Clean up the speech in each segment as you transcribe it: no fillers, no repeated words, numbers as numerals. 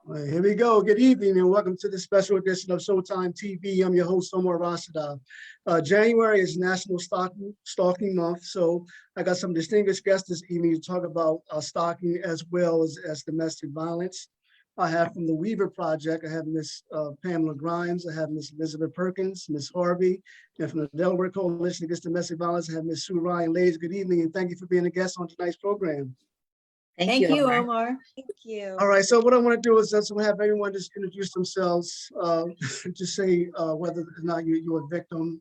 All right, here we go. Good evening and welcome to this special edition of Showtime TV. I'm your host, Omar Rashada. January is National Stalking Month, so I got some distinguished guests this evening to talk about stalking as well as domestic violence. I have from the Weaver Project, I have Miss Pamela Grimes, I have Miss Elizabeth Perkins, Miss Harvey, and from the Delaware Coalition Against Domestic Violence, I have Miss Sue Ryan. Ladies, good evening and thank you for being a guest on tonight's program. Thank you, Omar. Omar. Thank you. All right, so what I want to do is just have everyone just introduce themselves, just say whether or not you're a victim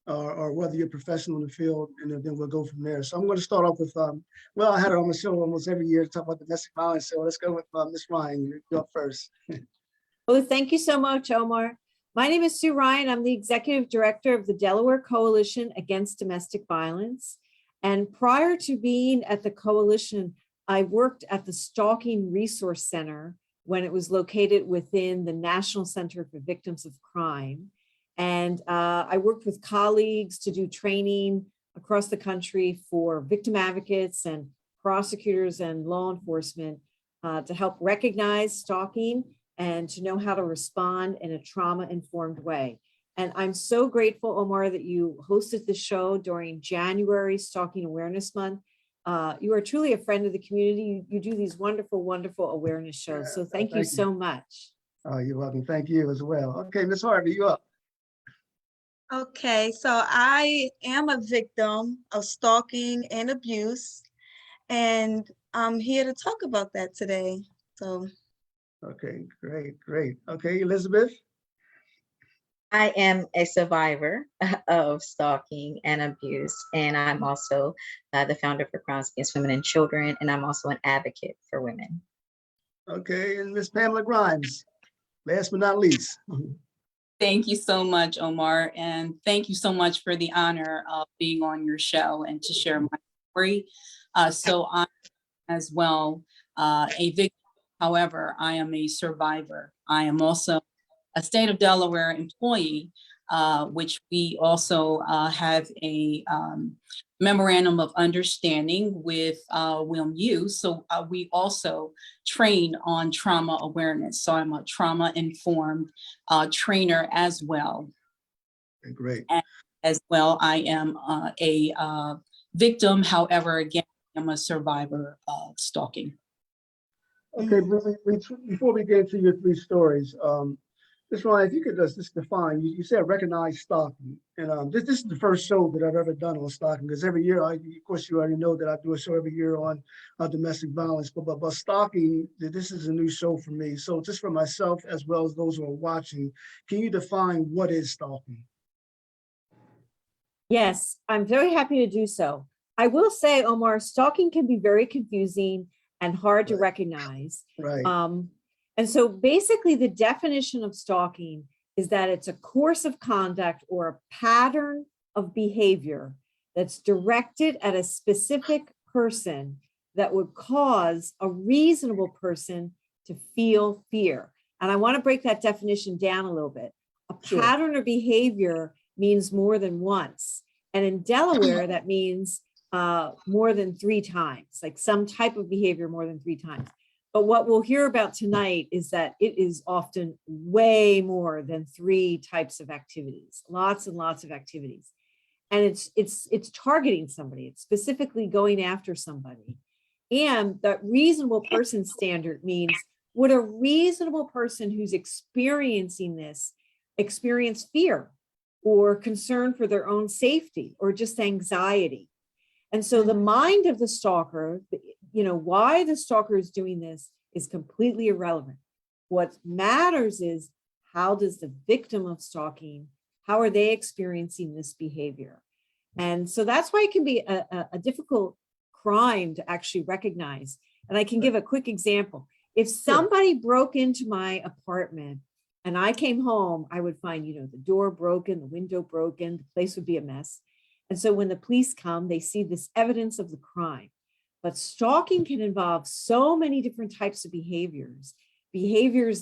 or whether you're a professional in the field, and then we'll go from there. So I'm going to start off with, well, I had her on the show almost every year to talk about domestic violence, so let's go with Miss Ryan. You're up first. Well, thank you so much, Omar. My name is Sue Ryan. I'm the Executive Director of the Delaware Coalition Against Domestic Violence. And prior to being at the coalition, I worked at the Stalking Resource Center when it was located within the National Center for Victims of Crime. And I worked with colleagues to do training across the country for victim advocates and prosecutors and law enforcement to help recognize stalking and to know how to respond in a trauma-informed way. And I'm so grateful, Omar, that you hosted the show during January Stalking Awareness Month. You are truly a friend of the community. You do these wonderful, wonderful awareness shows. So thank you so much. Oh, you're welcome. Thank you as well. Okay, Miss Harvey, you up. Okay, so I am a victim of stalking and abuse, and I'm here to talk about that today. So. Okay, great. Okay, Elizabeth. I am a survivor of stalking and abuse, and I'm also the founder for Crimes Against Women and Children, and I'm also an advocate for women. Okay, and Miss Pamela Grimes, last but not least. Thank you so much, Omar, and thank you so much for the honor of being on your show and to share my story. So I'm as well a victim. However, I am a survivor. I am also a state of Delaware employee, which we also have a memorandum of understanding with WILMU. So we also train on trauma awareness. So I'm a trauma-informed trainer as well. Okay, great. And as well, I am a victim. However, again, I'm a survivor of stalking. Okay, before we get into your three stories, Ms. Ryan, if you could just define, you said recognize stalking, and this is the first show that I've ever done on stalking, because every year, of course, you already know that I do a show every year on domestic violence, but stalking, this is a new show for me. So just for myself, as well as those who are watching, can you define what is stalking? Yes, I'm very happy to do so. I will say, Omar, stalking can be very confusing and hard to recognize. Right. And so basically the definition of stalking is that it's a course of conduct or a pattern of behavior that's directed at a specific person that would cause a reasonable person to feel fear. And I want to break that definition down a little bit. A pattern of behavior means more than once. And in Delaware, that means more than 3 times, like some type of behavior more than 3 times. But what we'll hear about tonight is that it is often way more than 3 types of activities, lots and lots of activities. And it's targeting somebody, it's specifically going after somebody. And that reasonable person standard means, would a reasonable person who's experiencing this experience fear or concern for their own safety or just anxiety? And so the mind of the stalker, why the stalker is doing this is completely irrelevant. What matters is, how does the victim of stalking, how are they experiencing this behavior? And so that's why it can be a difficult crime to actually recognize. And I can give a quick example. If somebody broke into my apartment and I came home, I would find, the door broken, the window broken, the place would be a mess. And so when the police come, they see this evidence of the crime. But stalking can involve so many different types of behaviors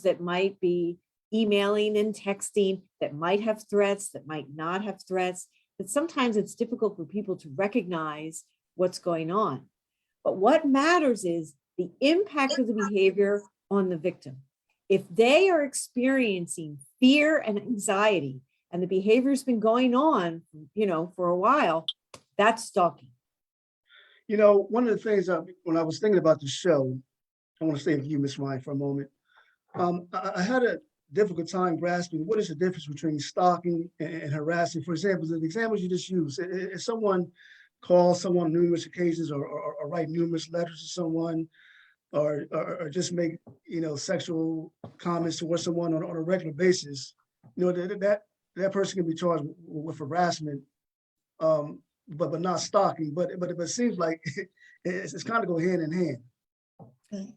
that might be emailing and texting, that might have threats, that might not have threats, that sometimes it's difficult for people to recognize what's going on. But what matters is the impact of the behavior on the victim. If they are experiencing fear and anxiety and the behavior's been going on, for a while, that's stalking. One of the things when I was thinking about the show, I want to stay with you, Miss Ryan, for a moment. I had a difficult time grasping what is the difference between stalking and harassing. For example, the examples you just used, if someone calls someone on numerous occasions or write numerous letters to someone or just make, sexual comments towards someone on a regular basis, that person can be charged with harassment, but not stalking. But it seems like it's kind of go hand in hand.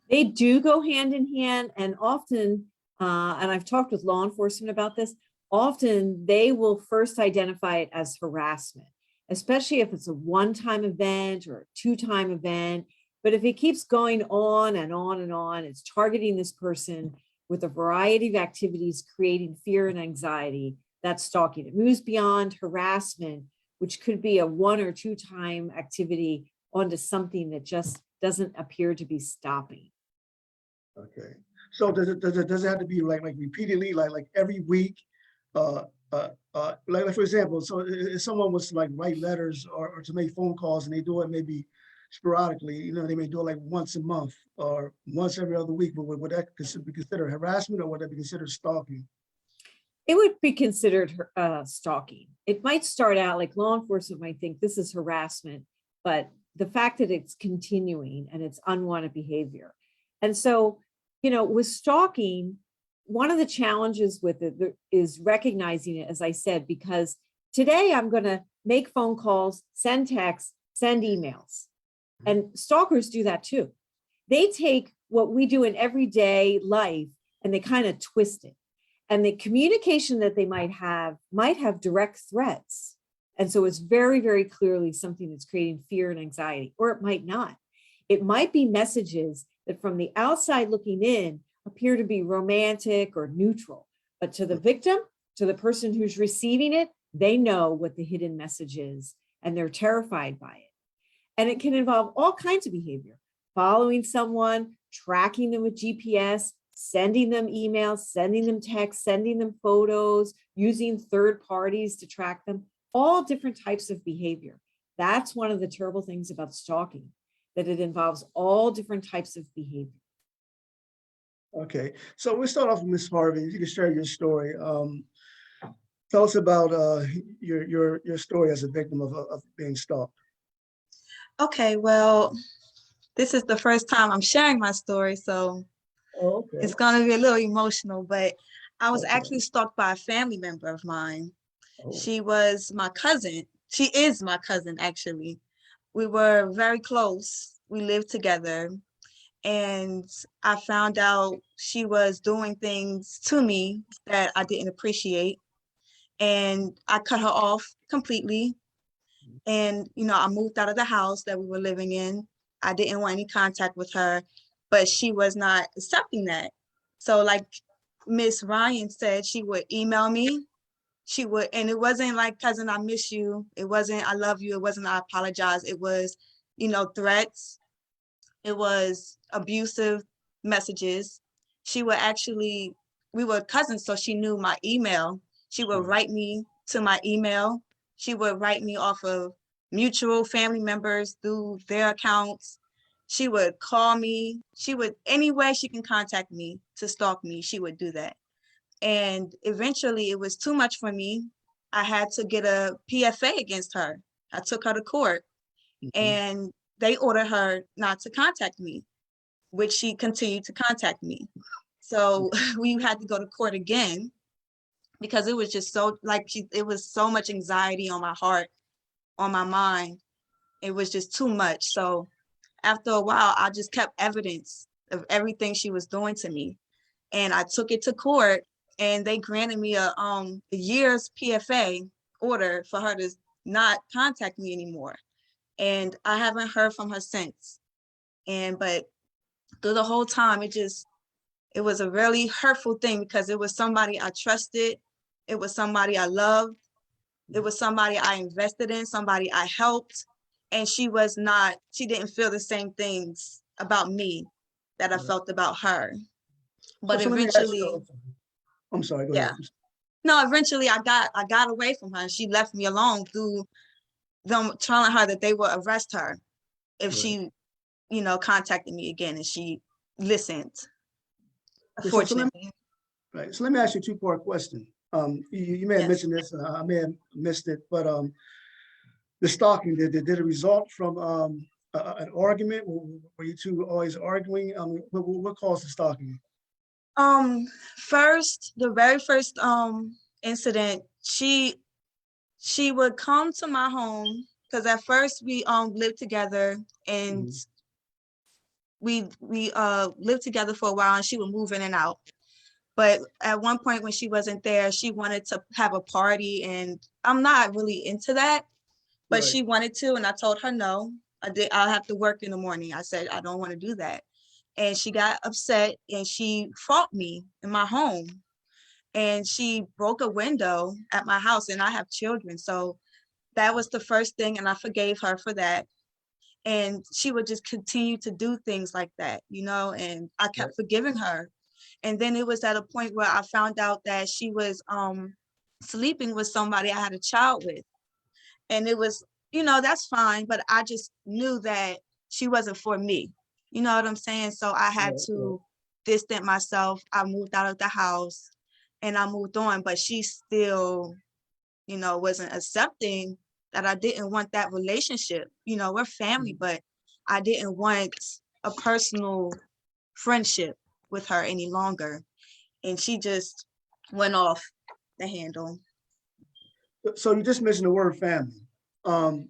They do go hand in hand, and often, and I've talked with law enforcement about this, often they will first identify it as harassment, especially if it's a one-time event or a two-time event. But if it keeps going on and on and on, it's targeting this person with a variety of activities, creating fear and anxiety, that's stalking. It moves beyond harassment, which could be a one or two time activity, onto something that just doesn't appear to be stopping. Okay. So does it have to be like repeatedly, like every week? Like for example, so if someone was to like write letters or to make phone calls and they do it maybe sporadically, they may do it like once a month or once every other week, but would that be considered harassment or would that be considered stalking? It would be considered stalking. It might start out like law enforcement might think this is harassment, but the fact that it's continuing and it's unwanted behavior. And so, with stalking, one of the challenges with it is recognizing it, as I said, because today I'm going to make phone calls, send texts, send emails. And stalkers do that too. They take what we do in everyday life and they kind of twist it. And the communication that they might have direct threats. And so it's very, very clearly something that's creating fear and anxiety, or it might not. It might be messages that from the outside looking in appear to be romantic or neutral, but to the victim, to the person who's receiving it, they know what the hidden message is and they're terrified by it. And it can involve all kinds of behavior, following someone, tracking them with GPS, sending them emails, sending them texts, sending them photos, using third parties to track them, all different types of behavior. That's one of the terrible things about stalking, that it involves all different types of behavior. Okay, so we'll start off with Ms. Harvey. If you can share your story. Tell us about your story as a victim of being stalked. Okay, well, this is the first time I'm sharing my story, so Okay. it's gonna be a little emotional, but I was Okay. actually stalked by a family member of mine. Oh. She was my cousin. She is my cousin, actually. We were very close. We lived together. And I found out she was doing things to me that I didn't appreciate. And I cut her off completely. And, I moved out of the house that we were living in. I didn't want any contact with her, but she was not accepting that. So like Miss Ryan said, she would email me. She would, and it wasn't like, cousin, I miss you. It wasn't, I love you. It wasn't, I apologize. It was, threats. It was abusive messages. She would actually, we were cousins, so she knew my email. She would write me to my email. She would write me off of mutual family members through their accounts. She would call me. She would, any way she can contact me to stalk me, she would do that. And eventually it was too much for me. I had to get a PFA against her. I took her to court and they ordered her not to contact me, which she continued to contact me. So we had to go to court again because it was just so it was so much anxiety on my heart, on my mind. It was just too much. So after a while, I just kept evidence of everything she was doing to me. And I took it to court and they granted me a year's PFA order for her to not contact me anymore. And I haven't heard from her since. But through the whole time, it was a really hurtful thing because it was somebody I trusted. It was somebody I loved. It was somebody I invested in, somebody I helped. And she didn't feel the same things about me that I felt about her. But So let me ask eventually, you, I'm sorry, go yeah. ahead. No, eventually I got away from her and she left me alone through them telling her that they will arrest her if Right. she, contacted me again, and she listened, Yeah, so let me, fortunately. right, so let me ask you a two-part question. You may have Yes. mentioned this, and I may have missed it, but the stalking, did it result from an argument? Were you two always arguing? What caused the stalking? The very first incident, she would come to my home because at first we lived together, and Mhm. we lived together for a while, and she would move in and out. But at one point when she wasn't there, she wanted to have a party, and I'm not really into that, but Right. she wanted to, and I told her no. I'll have to work in the morning. I said I don't want to do that. And she got upset and she fought me in my home. And she broke a window at my house, and I have children. So that was the first thing, and I forgave her for that. And she would just continue to do things like that, and I kept forgiving her. And then it was at a point where I found out that she was sleeping with somebody I had a child with. And it was, that's fine, but I just knew that she wasn't for me. You know what I'm saying? So I had Right, right. to distance myself. I moved out of the house and I moved on, but she still, wasn't accepting that I didn't want that relationship. We're family, but I didn't want a personal friendship with her any longer. And she just went off the handle. So you just mentioned the word family. Um,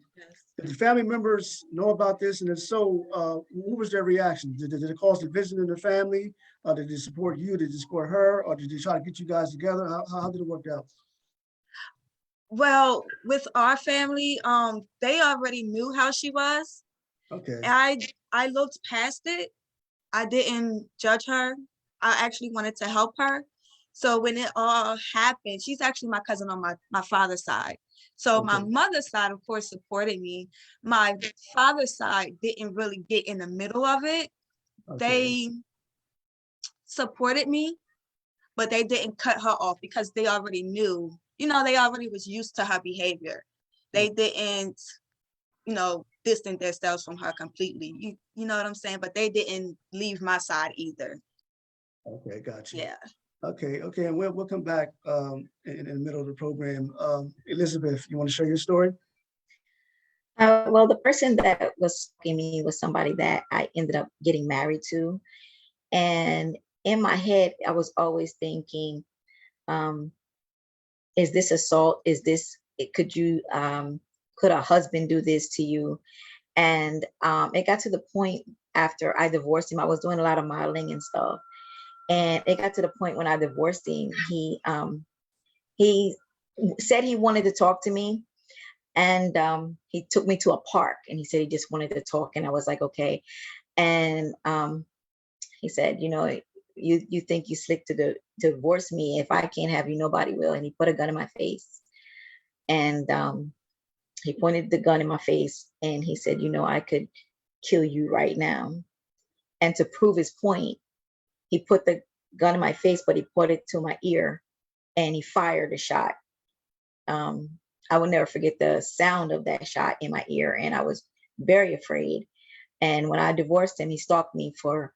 did the family members know about this? And if so, what was their reaction? Did it cause division in the family? Did they support you? Did they support her? Or did they try to get you guys together? How did it work out? Well, with our family, they already knew how she was. Okay. I looked past it. I didn't judge her. I actually wanted to help her. So when it all happened, she's actually my cousin on my father's side. So my Okay. mother's side, of course, supported me. My father's side didn't really get in the middle of it. Okay. They supported me, but they didn't cut her off because they already knew, they already was used to her behavior. They didn't, distance themselves from her completely. You know what I'm saying? But they didn't leave my side either. Okay, got you. Yeah. Okay, and we'll come back in the middle of the program. Elizabeth, you want to share your story? Well, the person that was stalking me was somebody that I ended up getting married to. And in my head, I was always thinking, um, is this assault? Could a husband do this to you? And it got to the point after I divorced him, I was doing a lot of modeling and stuff. And it got to the point when I divorced him, he said he wanted to talk to me. And he took me to a park and he said he just wanted to talk. And I was like, okay. And he said, you think you slick to divorce me. If I can't have you, nobody will. And he put a gun in my face. And he pointed the gun in my face and he said, I could kill you right now. And to prove his point, he put the gun in my face, but he put it to my ear and he fired a shot. I will never forget the sound of that shot in my ear. And I was very afraid. And when I divorced him, he stalked me for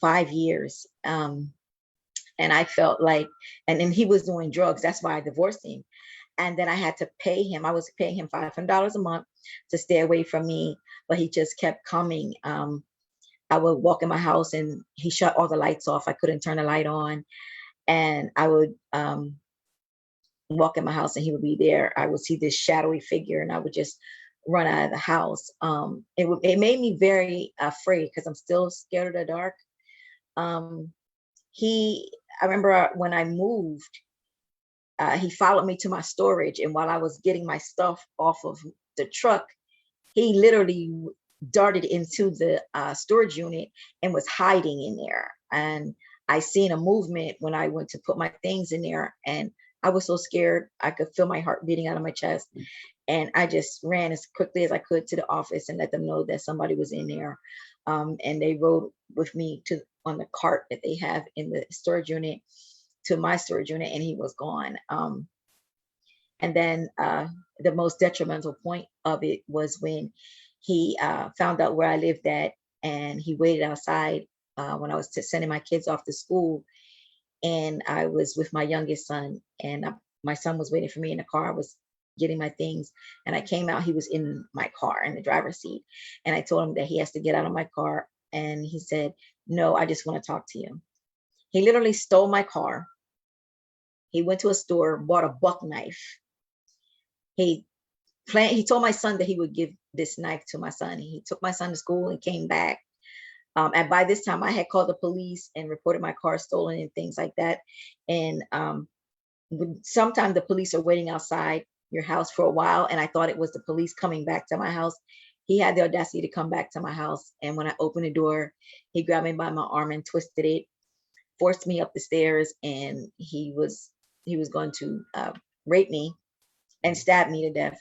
5 years. And I felt like, and then he was doing drugs. That's why I divorced him. And then I had to pay him. I was paying him $500 a month to stay away from me, but he just kept coming. I would walk in my house and he shut all the lights off. I couldn't turn the light on. And I would walk in my house and he would be there. I would see this shadowy figure and I would just run out of the house. It made me very afraid because I'm still scared of the dark. I remember when I moved, he followed me to my storage. And while I was getting my stuff off of the truck, he literally darted into the storage unit and was hiding in there. And I seen a movement when I went to put my things in there and I was so scared. I could feel my heart beating out of my chest. And I just ran as quickly as I could to the office and let them know that somebody was in there. And they rode with me to on the cart that they have in the storage unit to my storage unit, and he was gone. And then the most detrimental point of it was when he found out where I lived at, and he waited outside when I was sending my kids off to school. And I was with my youngest son, and my son was waiting for me in the car. I was getting my things, and I came out. He was in my car in the driver's seat, and I told him that he has to get out of my car. And he said, "No, I just want to talk to you." He literally stole my car. He went to a store, bought a buck knife. He told my son that he would give this knife to my son. He took my son to school and came back. And by this time, I had called the police and reported my car stolen and things like that. And sometimes the police are waiting outside your house for a while, and I thought it was the police coming back to my house. He had the audacity to come back to my house, and when I opened the door, he grabbed me by my arm and twisted it, forced me up the stairs, and he was going to rape me and stab me to death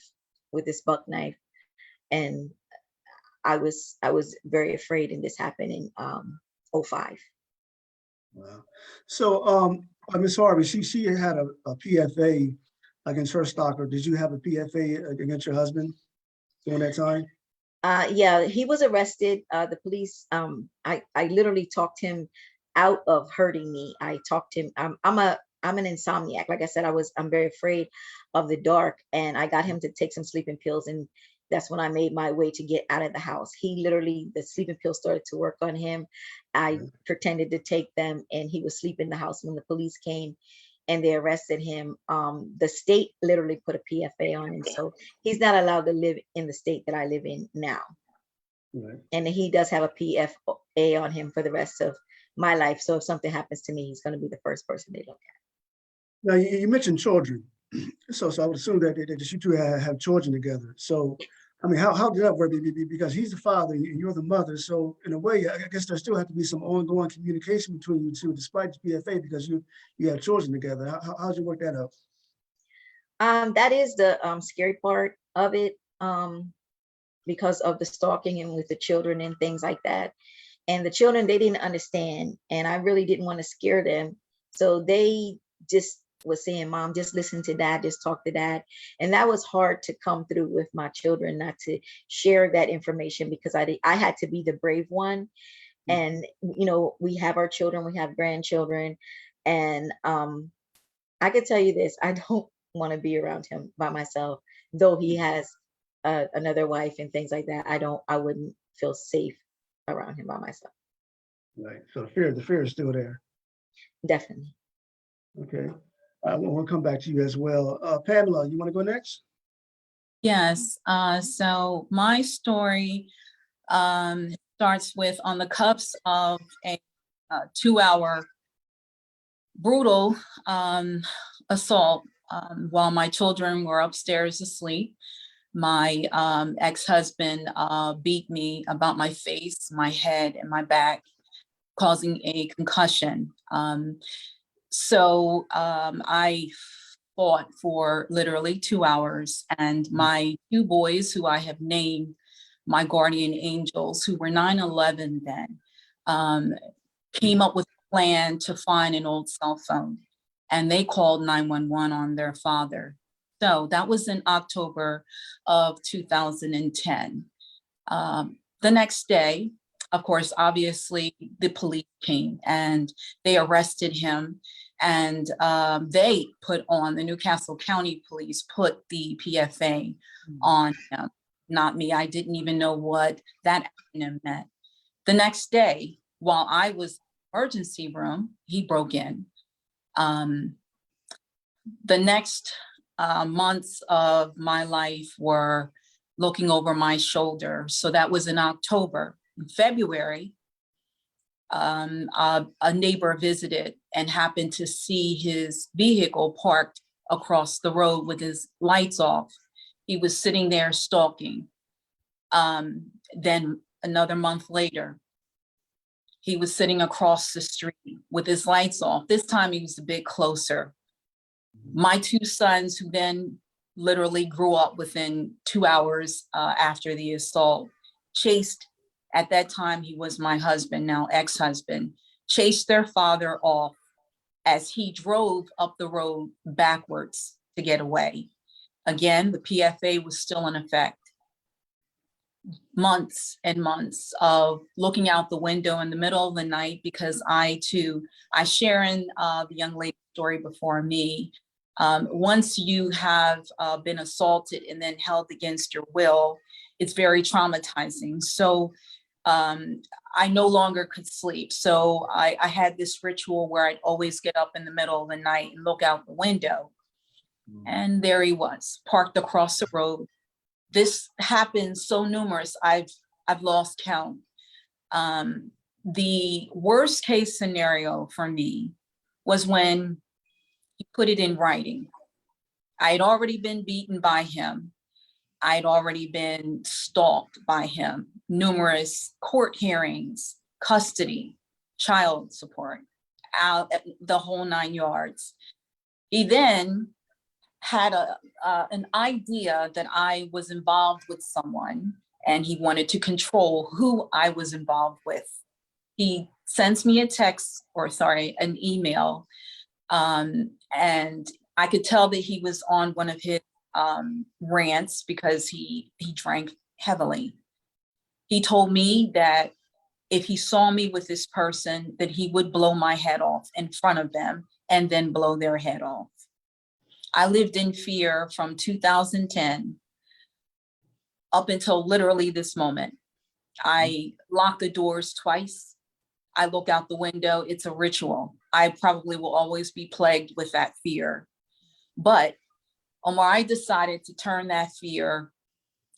with this buck knife. And I was very afraid, and this happened in 05. Wow. So, Ms. Harvey, she had a PFA against her stalker. Did you have a PFA against your husband during that time? Yeah, he was arrested. The police, I literally talked him out of hurting me. I talked him, I'm an insomniac. Like I said, I'm very afraid of the dark, and I got him to take some sleeping pills, and that's when I made my way to get out of the house. He literally, the sleeping pills started to work on him. I pretended to take them, and he was asleep in the house when the police came and they arrested him. The state literally put a PFA on him, so he's not allowed to live in the state that I live in now. Right. And he does have a PFA on him for the rest of my life. So if something happens to me, he's going to be the first person they look at. Now, you mentioned children. So I would assume that you two have children together. So, I mean, how did that work? Because he's the father and you're the mother. So in a way, I guess there still have to be some ongoing communication between you two, despite the PFA, because you have children together. How'd you work that out? That is the scary part of it, because of the stalking and with the children and things like that. And the children, they didn't understand, and I really didn't want to scare them. So they just was saying, "Mom, just listen to dad, just talk to dad." And that was hard to come through with my children, not to share that information, because I had to be the brave one. And we have our children, we have grandchildren, and I can tell you this: I don't want to be around him by myself, though he has another wife and things like that. I wouldn't feel safe around him by myself. Right. So the fear is still there. Definitely. Okay. We'll come back to you as well. Pamela, you want to go next? Yes. So my story starts with on the cusp of a 2-hour brutal assault while my children were upstairs asleep. My ex-husband beat me about my face, my head, and my back, causing a concussion. So I fought for literally 2 hours, and my 2 boys, who I have named my guardian angels, who were 9/11 then, came up with a plan to find an old cell phone, and they called 911 on their father. So that was in October of 2010. The next day, of course, obviously the police came and they arrested him, and they put on, the Newcastle County Police put the PFA on him, not me. I didn't even know what that acronym meant. The next day, while I was in the emergency room, he broke in. The next months of my life were looking over my shoulder. So that was in October. In February, a neighbor visited and happened to see his vehicle parked across the road with his lights off. He was sitting there stalking. Then another month later, he was sitting across the street with his lights off. This time he was a bit closer. My two sons, who then literally grew up within 2 hours after the assault, chased, at that time he was my husband, now ex-husband, chased their father off as he drove up the road backwards to get away. Again, the PFA was still in effect. Months and months of looking out the window in the middle of the night, because I share in the young lady's story before me. Once you have been assaulted and then held against your will, it's very traumatizing. So I no longer could sleep. So I had this ritual where I'd always get up in the middle of the night and look out the window. And there he was, parked across the road. This happens so numerous, I've lost count. The worst case scenario for me was when he put it in writing. I had already been beaten by him. I'd already been stalked by him, numerous court hearings, custody, child support, out the whole 9 yards. He then had an idea that I was involved with someone, and he wanted to control who I was involved with. He sends me an email, and I could tell that he was on one of his rants because he drank heavily. He told me that if he saw me with this person, that he would blow my head off in front of them and then blow their head off. I lived in fear from 2010 up until literally this moment. I lock the doors twice. I look out the window. It's a ritual. I probably will always be plagued with that fear. But Omar, I decided to turn that fear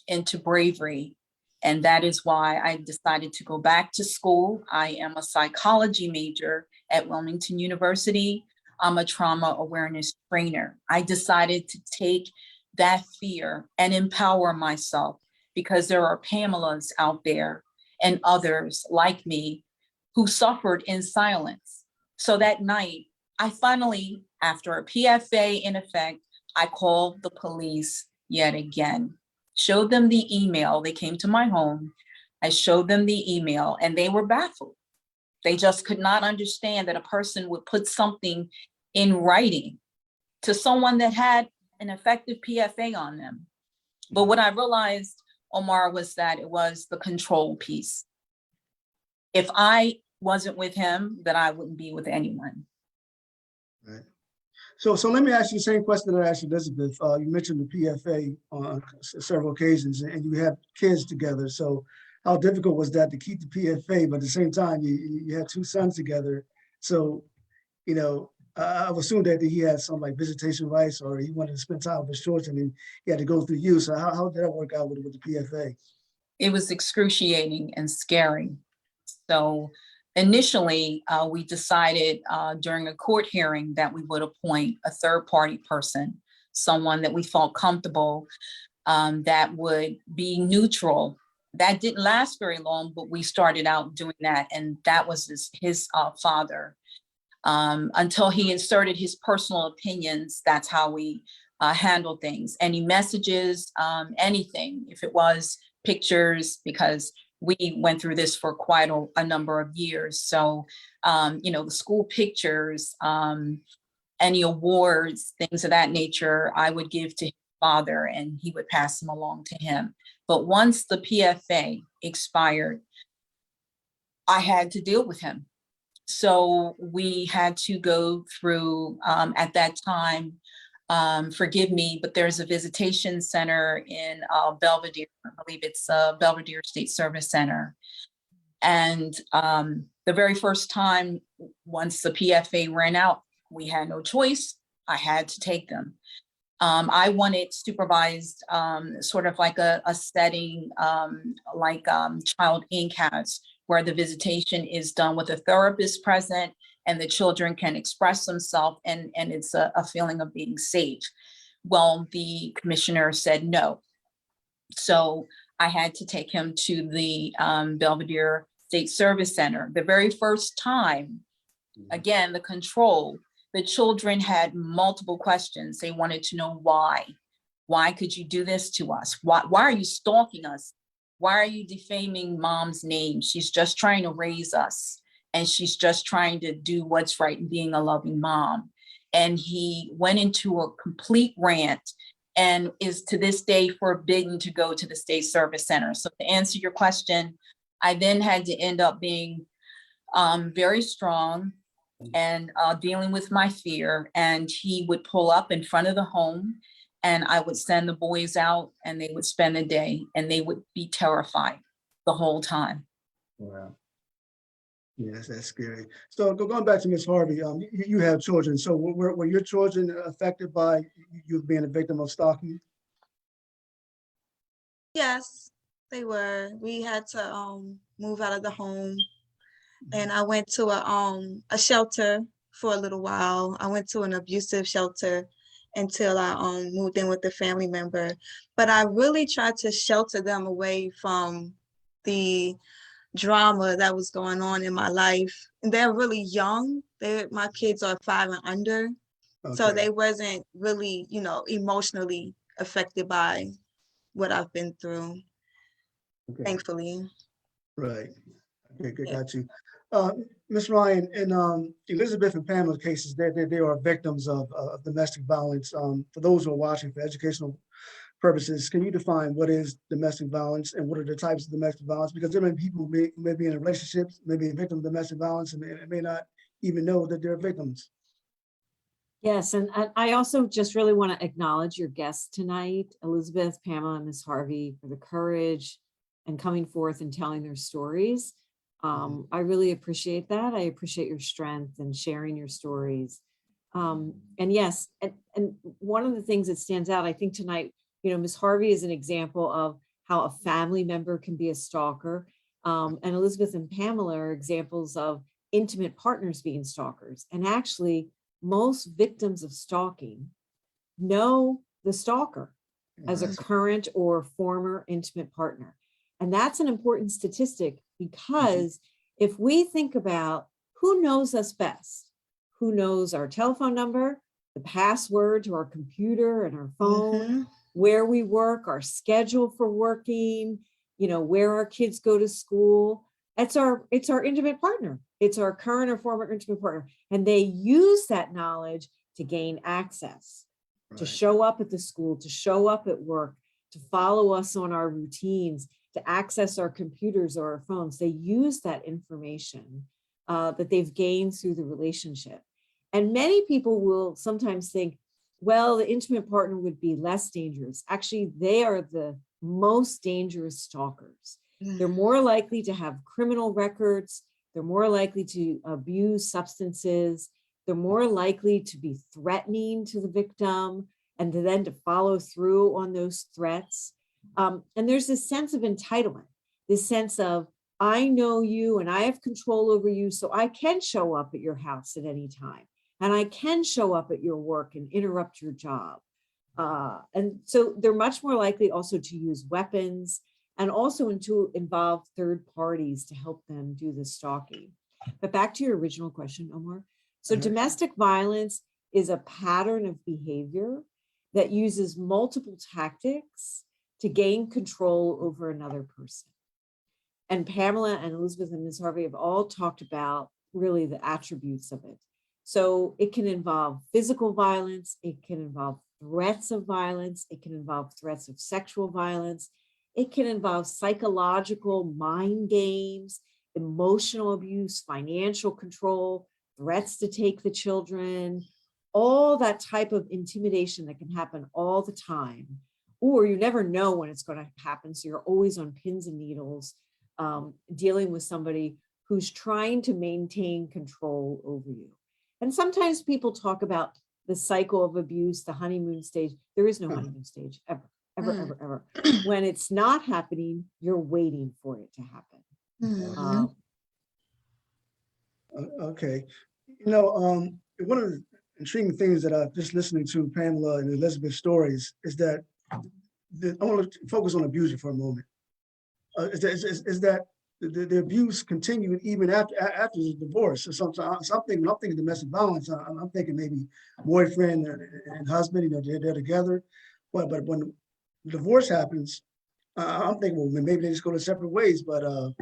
into bravery. And that is why I decided to go back to school. I am a psychology major at Wilmington University. I'm a trauma awareness trainer. I decided to take that fear and empower myself, because there are Pamelas out there and others like me who suffered in silence. So that night, I finally, after a PFA in effect, I called the police yet again, showed them the email. They came to my home. I showed them the email and they were baffled. They just could not understand that a person would put something in writing to someone that had an effective PFA on them. But what I realized, Omar, was that it was the control piece. If I wasn't with him, then I wouldn't be with anyone. Right. So let me ask you the same question that I asked Elizabeth. You mentioned the PFA on several occasions, and you have kids together. So how difficult was that to keep the PFA, but at the same time, you had two sons together. So, I would assume that he had some like visitation rights, or he wanted to spend time with his children, and he had to go through you. So how did that work out with the PFA? It was excruciating and scary. So initially, we decided during a court hearing that we would appoint a third-party person, someone that we felt comfortable, that would be neutral. That didn't last very long, but we started out doing that, and that was his father. Until he inserted his personal opinions, that's how we handled things. Any messages, anything, if it was pictures, because we went through this for quite a number of years. So, the school pictures, any awards, things of that nature, I would give to his father and he would pass them along to him. But once the PFA expired, I had to deal with him. So we had to go through, at that time, forgive me, but there's a visitation center in Belvedere. I believe it's Belvedere State Service Center. And the very first time, once the PFA ran out, we had no choice. I had to take them. I wanted supervised, sort of like a setting, like Child Inc. has, where the visitation is done with a therapist present and the children can express themselves, and it's a feeling of being safe. Well, the commissioner said no. So I had to take him to the Belvedere State Service Center. The very first time, again, the control, the children had multiple questions. They wanted to know why. Why could you do this to us? Why are you stalking us? Why are you defaming mom's name? She's just trying to raise us, and she's just trying to do what's right and being a loving mom. And he went into a complete rant and is to this day forbidden to go to the state service center. So to answer your question, I then had to end up being very strong and dealing with my fear. And he would pull up in front of the home, and I would send the boys out, and they would spend the day, and they would be terrified the whole time. Wow. Yes, that's scary. So going back to Ms. Harvey, you have children. So were your children affected by you being a victim of stalking? Yes, they were. We had to move out of the home, and I went to a shelter for a little while. I went to an abusive shelter until I moved in with a family member. But I really tried to shelter them away from the drama that was going on in my life. And they're really young. My kids are 5 and under. So Okay. they wasn't really, emotionally affected by what I've been through, Okay. thankfully. Right. Okay, good, Yeah. got you. Ms. Ryan, in Elizabeth and Pamela's cases, they are victims of domestic violence. For those who are watching for educational purposes, can you define what is domestic violence and what are the types of domestic violence? Because there may be people who may be in a relationship, may be a victim of domestic violence, and they may not even know that they're victims. Yes, and I also just really want to acknowledge your guests tonight, Elizabeth, Pamela, and Ms. Harvey, for the courage and coming forth and telling their stories. I really appreciate that. I appreciate your strength and sharing your stories. And yes, and one of the things that stands out, I think tonight, Ms. Harvey is an example of how a family member can be a stalker. And Elizabeth and Pamela are examples of intimate partners being stalkers. And actually, most victims of stalking know the stalker as a current or former intimate partner. And that's an important statistic, because if we think about who knows us best, who knows our telephone number, the password to our computer and our phone, where we work, our schedule for working, where our kids go to school, it's our intimate partner. It's our current or former intimate partner. And they use that knowledge to gain access, to show up at the school, to show up at work, to follow us on our routines, to access our computers or our phones. They use that information that they've gained through the relationship. And many people will sometimes think, well, the intimate partner would be less dangerous. Actually, they are the most dangerous stalkers. They're more likely to have criminal records. They're more likely to abuse substances. They're more likely to be threatening to the victim and then to follow through on those threats. And there's this sense of entitlement, this sense of, I know you and I have control over you, so I can show up at your house at any time. And I can show up at your work and interrupt your job. And so they're much more likely also to use weapons and also to involve third parties to help them do the stalking. But back to your original question, Omar. So domestic violence is a pattern of behavior that uses multiple tactics to gain control over another person. And Pamela and Elizabeth and Ms. Harvey have all talked about really the attributes of it. So it can involve physical violence, it can involve threats of violence, it can involve threats of sexual violence, it can involve psychological mind games, emotional abuse, financial control, threats to take the children, all that type of intimidation that can happen all the time. Or you never know when it's going to happen, so you're always on pins and needles, dealing with somebody who's trying to maintain control over you. And sometimes people talk about the cycle of abuse, the honeymoon stage. There is no honeymoon stage, ever. When it's not happening, you're waiting for it to happen. Okay. One of the intriguing things that I've just listening to Pamela and Elizabeth's stories is that I want to focus on abuser for a moment. Is that the abuse continued even after the divorce. So something, I'm thinking domestic violence. I'm thinking maybe boyfriend and husband, you know, they're together. But when the divorce happens, I'm thinking, well, maybe they just go to separate ways. But in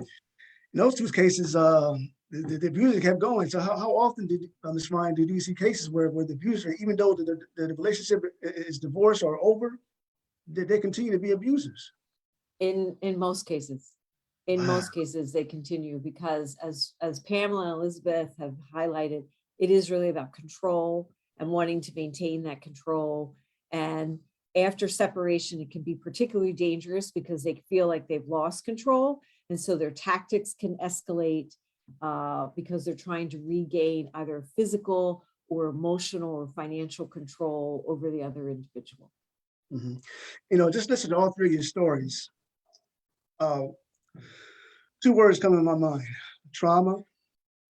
those two cases, the abuser kept going. So how often did Ms. Ryan, did you see cases where the abuser, even though the relationship is divorced or over, did they continue to be abusers? In most cases. In Wow. most cases, they continue because as Pamela and Elizabeth have highlighted, it is really about control and wanting to maintain that control. And after separation, it can be particularly dangerous because they feel like they've lost control. And so their tactics can escalate because they're trying to regain either physical or emotional or financial control over the other individual. Mhm. You know, just listen to all three of your stories. Two words come in my mind: trauma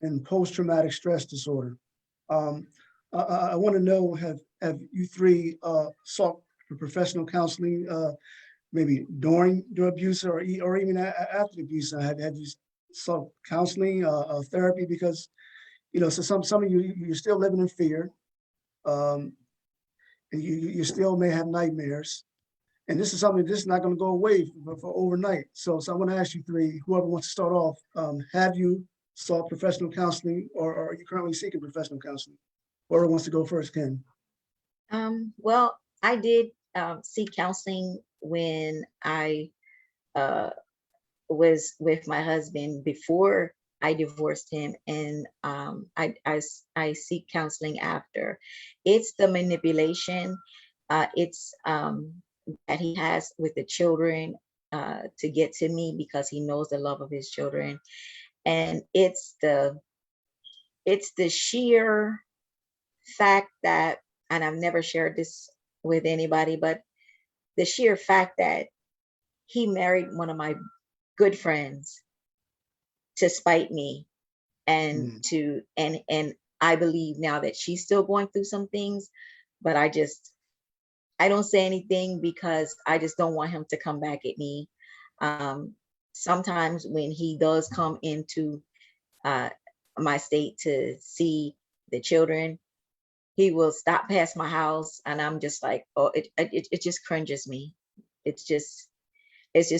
and post-traumatic stress disorder. Um, I want to know, have you three sought for professional counseling, maybe during the abuse or even after the abuse? Have you sought counseling, therapy? Because, you know, so some of you, you're still living in fear, and you still may have nightmares. And this is something that's not going to go away for overnight. So I want to ask you three, whoever wants to start off, have you sought professional counseling, or are you currently seeking professional counseling? Whoever wants to go first can. Well, I did seek counseling when I uh, was with my husband before I divorced him, and I seek counseling after. It's the manipulation. It's that he has with the children to get to me because he knows the love of his children, and it's the sheer fact that, and I've never shared this with anybody, but the sheer fact that he married one of my good friends to spite me and Mm. to and I believe now that she's still going through some things, but I don't say anything because I just don't want him to come back at me. Um, Sometimes when he does come into uh, my state to see the children, he will stop past my house, and I'm just like, oh, it just cringes me. It's just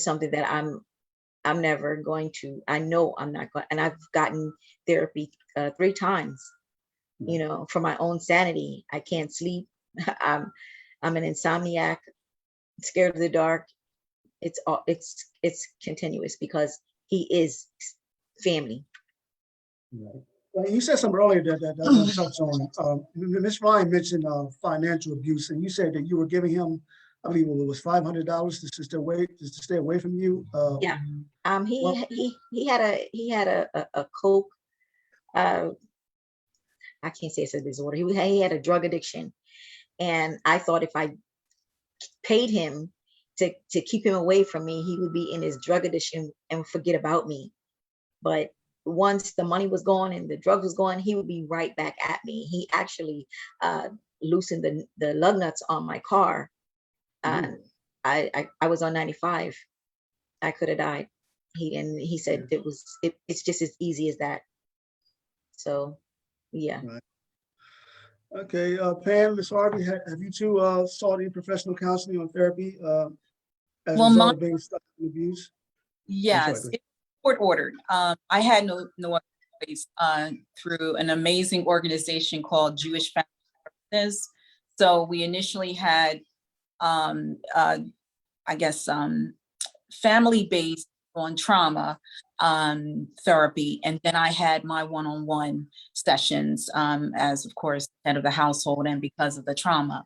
something that I'm never going to. I know I'm not going, and I've gotten therapy 3 times. You know, for my own sanity. I can't sleep. I'm an insomniac, scared of the dark. It's continuous because he is family. Right. Well, you said something earlier that I want to touch on. Ms. Ryan mentioned financial abuse, and you said that you were giving him, I believe it was $500 to stay away from you. Yeah. Well, He had a coke. Uh, I can't say it's a disorder. He had a drug addiction, and I thought if I paid him to keep him away from me, he would be in his drug addiction and forget about me. But once the money was gone and the drugs was gone, he would be right back at me. He actually loosened the lug nuts on my car. ooh, I was on 95. I could have died. He said it's just as easy as that. So yeah. right. Okay, Pam, Ms. Harvey, have you two sought any professional counseling or therapy as a Well, result of being stuck in abuse? I'm sorry, yes, go ahead. it's court ordered. I had no other choice through an amazing organization called Jewish Family Services. So we initially had, I guess, family-based on trauma therapy. And then I had my one-on-one sessions as, of course, head of the household and because of the trauma.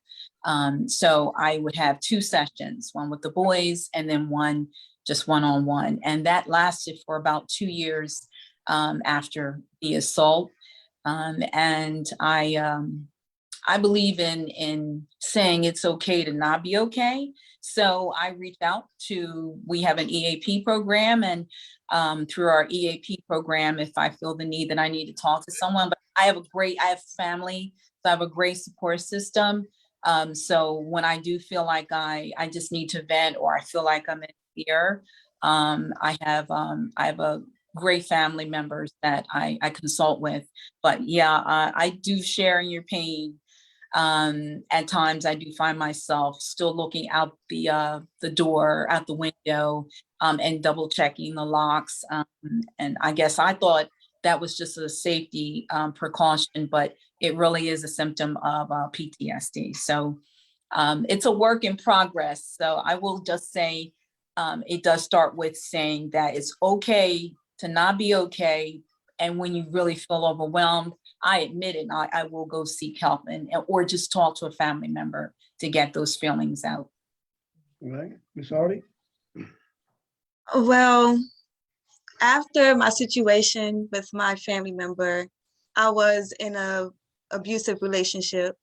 So I would have 2 sessions, one with the boys and then one just one-on-one. And that lasted for about 2 years after the assault. And I believe in saying it's okay to not be okay. So I reached out we have an EAP program, and through our EAP program, if I feel the need that I need to talk to someone, but I have family, so I have a great support system. So when I do feel like I just need to vent or I feel like I'm in fear, I have a great family members that I consult with, but yeah, I do share in your pain. At times I do find myself still looking out the door, out the window, and double checking the locks. And I guess I thought that was just a safety precaution, but it really is a symptom of PTSD. So it's a work in progress. So I will just say it does start with saying that it's okay to not be okay. And when you really feel overwhelmed, I admit it, I will go seek help or just talk to a family member to get those feelings out. All right, Ms. Harvey? Well, after my situation with my family member, I was in a abusive relationship,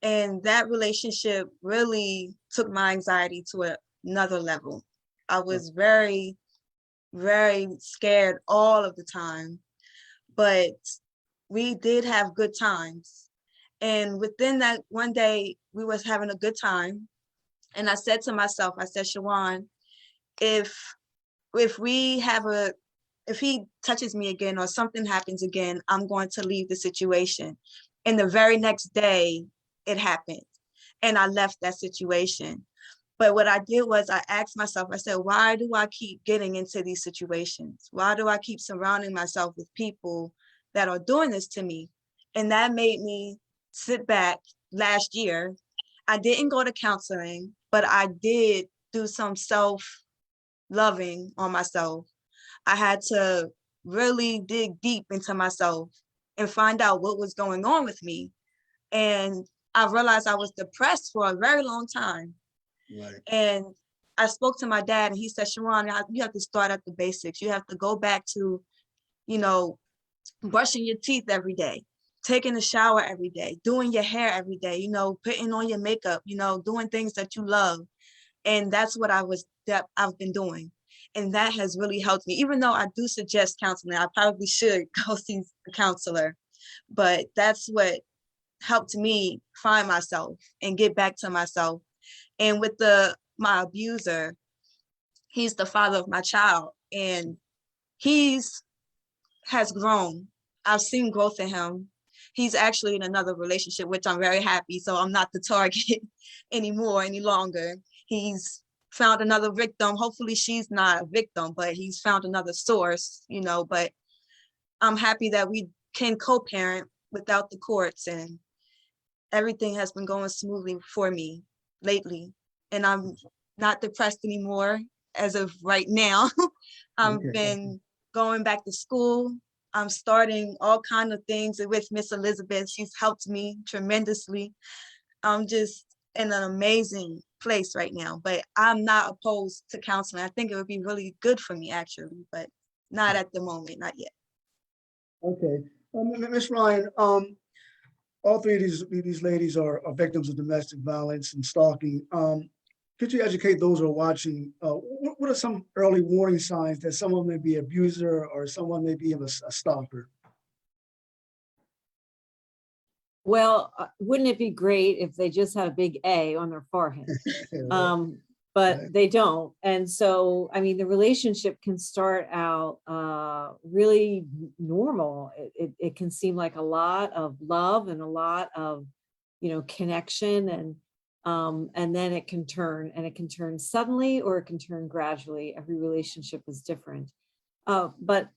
and that relationship really took my anxiety to another level. I was very, very scared all of the time, but we did have good times. And within that one day, we was having a good time. And I said to myself, I said, Shawan, if if he touches me again or something happens again, I'm going to leave the situation. And the very next day it happened and I left that situation. But what I did was I asked myself, I said, why do I keep getting into these situations? Why do I keep surrounding myself with people that are doing this to me? And that made me sit back last year. I didn't go to counseling, but I did do some self-loving on myself. I had to really dig deep into myself and find out what was going on with me. And I realized I was depressed for a very long time. Right. And I spoke to my dad and he said, Sharon, you have to start at the basics. You have to go back to, brushing your teeth every day, taking a shower every day, doing your hair every day, putting on your makeup, doing things that you love. And that's what I've been doing. And that has really helped me, even though I do suggest counseling. I probably should go see a counselor, but that's what helped me find myself and get back to myself. And with my abuser, he's the father of my child, and has grown. I've seen growth in him. He's actually in another relationship, which I'm very happy. So I'm not the target any longer. He's found another victim. Hopefully she's not a victim, but he's found another source, but I'm happy that we can co-parent without the courts, and everything has been going smoothly for me lately. And I'm not depressed anymore as of right now. I've been going back to school. I'm starting all kinds of things with Miss Elizabeth. She's helped me tremendously. I'm just in an amazing place right now, but I'm not opposed to counseling. I think it would be really good for me actually, but not at the moment, not yet. Okay, Ms. Ryan, all three of these ladies are victims of domestic violence and stalking. Could you educate those who are watching? What are some early warning signs that someone may be an abuser or someone may be a stalker? Well, wouldn't it be great if they just had a big A on their forehead? But Right. they don't. And so, I mean, the relationship can start out really normal. It can seem like a lot of love and a lot of, connection, and then it can turn suddenly, or it can turn gradually. Every relationship is different. But,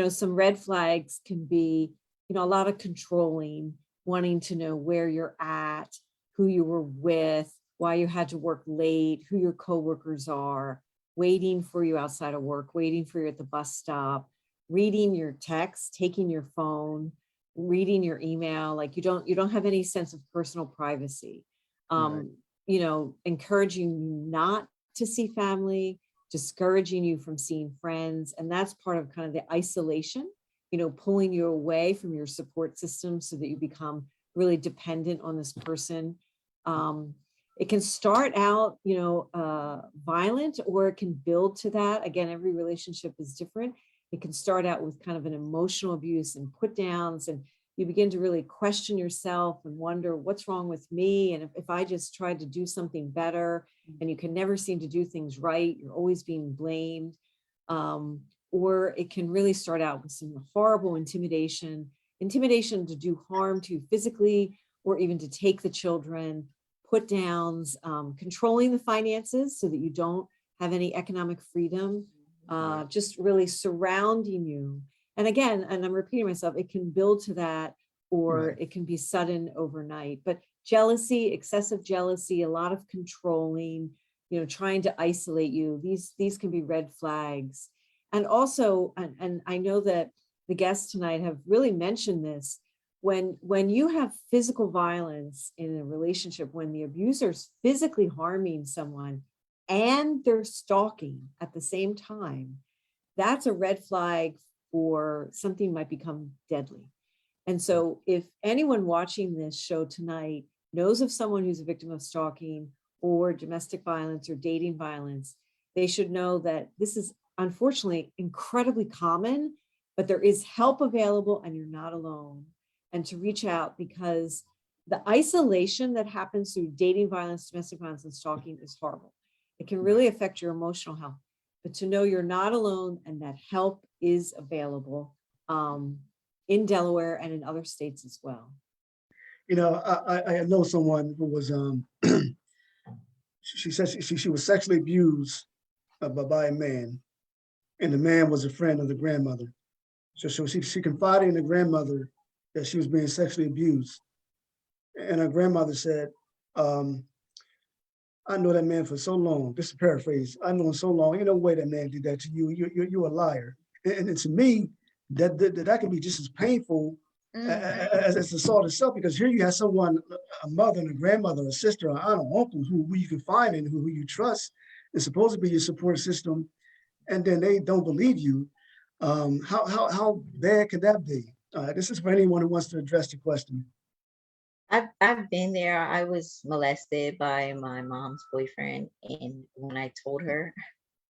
some red flags can be, a lot of controlling, wanting to know where you're at, who you were with, why you had to work late, who your coworkers are, waiting for you outside of work, waiting for you at the bus stop, reading your text, taking your phone, reading your email. Like you don't have any sense of personal privacy. Right. Encouraging you not to see family, discouraging you from seeing friends. And that's part of kind of the isolation, pulling you away from your support system so that you become really dependent on this person. It can start out, violent, or it can build to that. Again, every relationship is different. It can start out with kind of an emotional abuse and put downs and you begin to really question yourself and wonder what's wrong with me. And if I just tried to do something better, and you can never seem to do things right, you're always being blamed. Or it can really start out with some horrible intimidation to do harm to you physically, or even to take the children, put downs, controlling the finances so that you don't have any economic freedom, just really surrounding you. And again, and I'm repeating myself, it can build to that, or Right. it can be sudden overnight. But jealousy, excessive jealousy, a lot of controlling, trying to isolate you, these can be red flags. And also, and I know that the guests tonight have really mentioned this, when you have physical violence in a relationship, when the abuser's physically harming someone and they're stalking at the same time, that's a red flag for something might become deadly. And so if anyone watching this show tonight knows of someone who's a victim of stalking or domestic violence or dating violence, they should know that this is unfortunately incredibly common, but there is help available and you're not alone. And to reach out, because the isolation that happens through dating violence, domestic violence, and stalking is horrible. It can really affect your emotional health, but to know you're not alone and that help is available in Delaware and in other states as well. I know someone who was, she said she was sexually abused by a man, and the man was a friend of the grandmother. So she confided in the grandmother that she was being sexually abused. And her grandmother said, I know that man for so long. This is a paraphrase. I know him so long. Ain't no way that man did that to you. You're a liar. And to me, that can be just as painful as the assault itself, because here you have someone, a mother and a grandmother, a sister, an aunt or uncle who you can find and who you trust is supposed to be your support system, and then they don't believe you. How bad could that be? This is for anyone who wants to address the question. I've been there. I was molested by my mom's boyfriend, and when I told her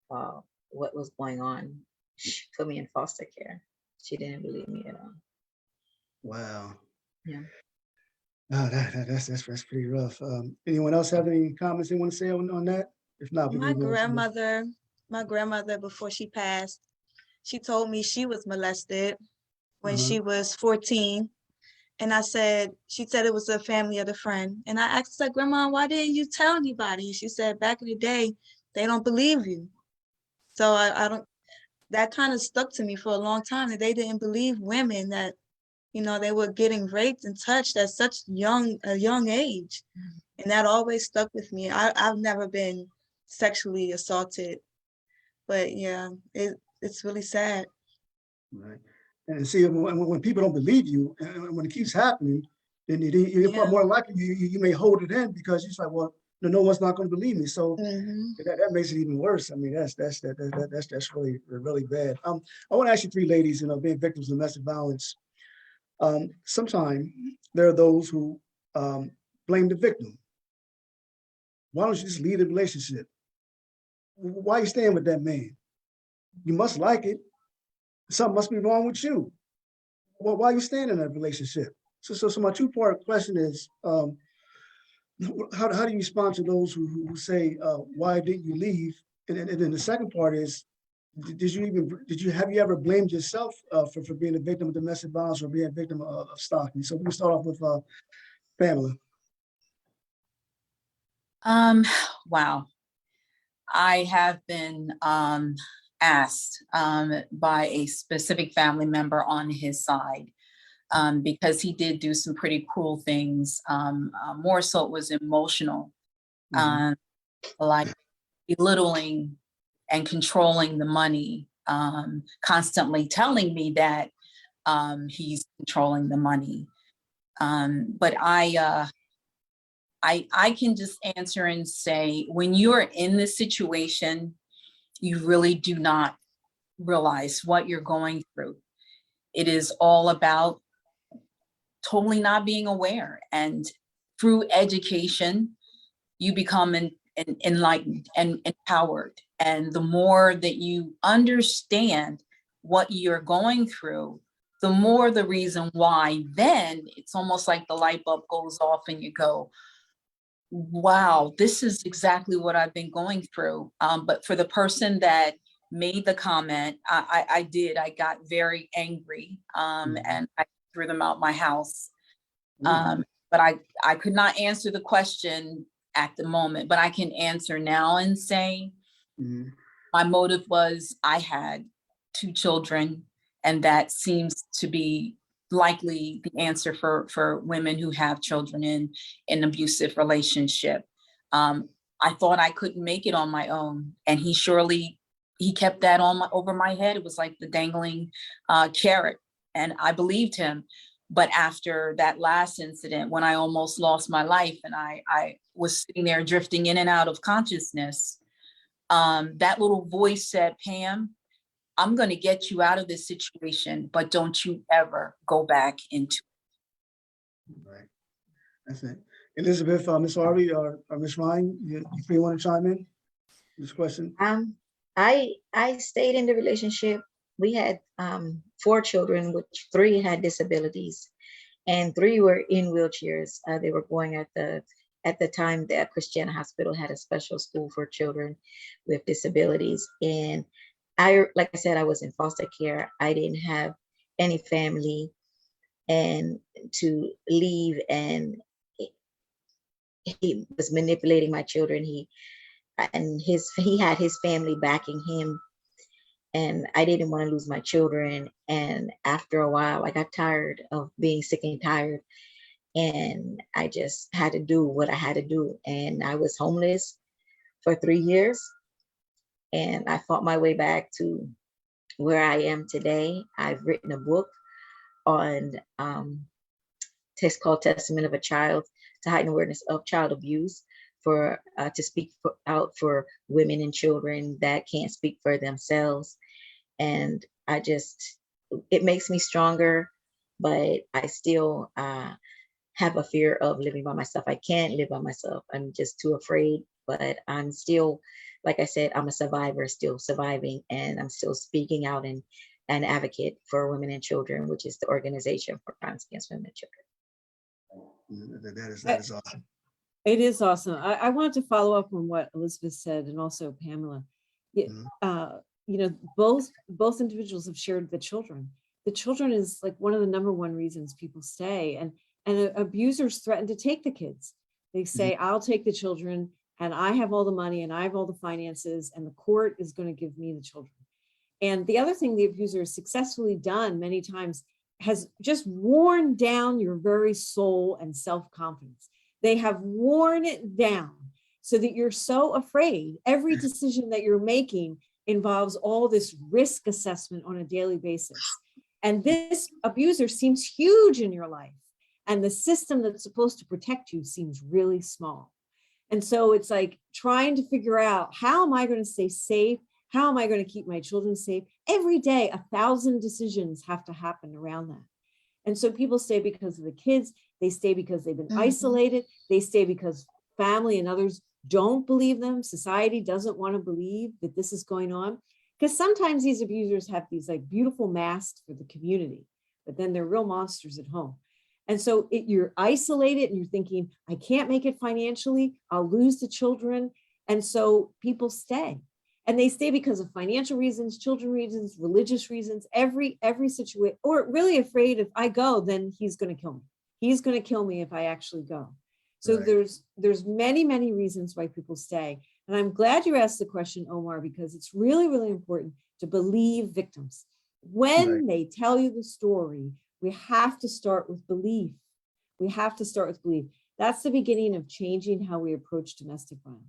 what was going on, she put me in foster care. She didn't believe me at all. Wow. Yeah. No, that's pretty rough. Anyone else have any comments they want to say on that? If not, we My can move on my grandmother, before she passed, she told me she was molested when she was 14. And she said it was a family of a friend. And I asked her, Grandma, why didn't you tell anybody? And she said, back in the day, they don't believe you. So I don't, that kind of stuck to me for a long time, that they didn't believe women, that, they were getting raped and touched at such a young age. And that always stuck with me. I've never been sexually assaulted, but yeah, it's really sad. Right. And see, when people don't believe you, and when it keeps happening, then you're far more likely you may hold it in, because you're like, well, no one's not going to believe me. So that makes it even worse. I mean, that's really bad. I want to ask you three ladies, being victims of domestic violence. Sometimes there are those who blame the victim. Why don't you just leave the relationship? Why are you staying with that man? You must like it. Something must be wrong with you. Well, why are you staying in that relationship? So my two-part question is, how do you respond to those who say, why didn't you leave? And then the second part is, have you ever blamed yourself for being a victim of domestic violence or being a victim of stalking? So we can start off with Pamela. Wow. I have been asked by a specific family member on his side, because he did do some pretty cruel things. More so it was emotional, like belittling and controlling the money, constantly telling me that he's controlling the money. But I can just answer and say, when you're in this situation, you really do not realize what you're going through. It is all about totally not being aware. And through education, you become enlightened and empowered. And the more that you understand what you're going through, the more the reason why, then it's almost like the light bulb goes off and you go, wow, this is exactly what I've been going through. But for the person that made the comment, I got very angry, and I threw them out my house. But I could not answer the question at the moment, but I can answer now and say, my motive was I had 2 children, and that seems to be likely the answer for women who have children in an abusive relationship. I thought I couldn't make it on my own, and he kept that over my head. It was like the dangling carrot, and I believed him. But after that last incident, when I almost lost my life and I was sitting there drifting in and out of consciousness, that little voice said, Pam, I'm going to get you out of this situation, but don't you ever go back into it. Right. That's it. Elizabeth, Ms. Harvey, or Ms. Ryan, if you want to chime in this question. I stayed in the relationship. We had 4 children, which 3 had disabilities, and 3 were in wheelchairs. They were going at the time that Christiana Hospital had a special school for children with disabilities. And like I said, I was in foster care. I didn't have any family, and to leave, and he was manipulating my children. He had his family backing him, and I didn't want to lose my children. And after a while, I got tired of being sick and tired, and I just had to do what I had to do. And I was homeless for 3 years, and I fought my way back to where I am today. I've written a book on called Testament of a Child to Heighten Awareness of Child Abuse, to speak out for women and children that can't speak for themselves. And it makes me stronger, but I still have a fear of living by myself. I can't live by myself. I'm just too afraid, but I'm still, like I said, I'm a survivor, still surviving, and I'm still speaking out and an advocate for women and children, which is the Organization for Crimes Against Women and Children. That is awesome. It is awesome. I wanted to follow up on what Elizabeth said, and also Pamela. Both individuals have shared the children. The children is like one of the number one reasons people stay, and abusers threaten to take the kids. They say, I'll take the children, and I have all the money, and I have all the finances, and the court is going to give me the children. And the other thing the abuser has successfully done many times has just worn down your very soul and self-confidence. They have worn it down so that you're so afraid. Every decision that you're making involves all this risk assessment on a daily basis. And this abuser seems huge in your life. And the system that's supposed to protect you seems really small. And so it's like trying to figure out, how am I going to stay safe? How am I going to keep my children safe? Every day, 1,000 decisions have to happen around that. And so people stay because of the kids. They stay because they've been isolated. They stay because family and others don't believe them. Society doesn't want to believe that this is going on. Because sometimes these abusers have these like beautiful masks for the community, but then they're real monsters at home. And so you're isolated and you're thinking, I can't make it financially. I'll lose the children. And so people stay. And they stay because of financial reasons, children reasons, religious reasons, every situation, or really afraid if I go, then he's going to kill me. He's going to kill me if I actually go. So Right. there's many, many reasons why people stay. And I'm glad you asked the question, Omar, because it's really, really important to believe victims. When they tell you the story, we have to start with belief. We have to start with belief. That's the beginning of changing how we approach domestic violence.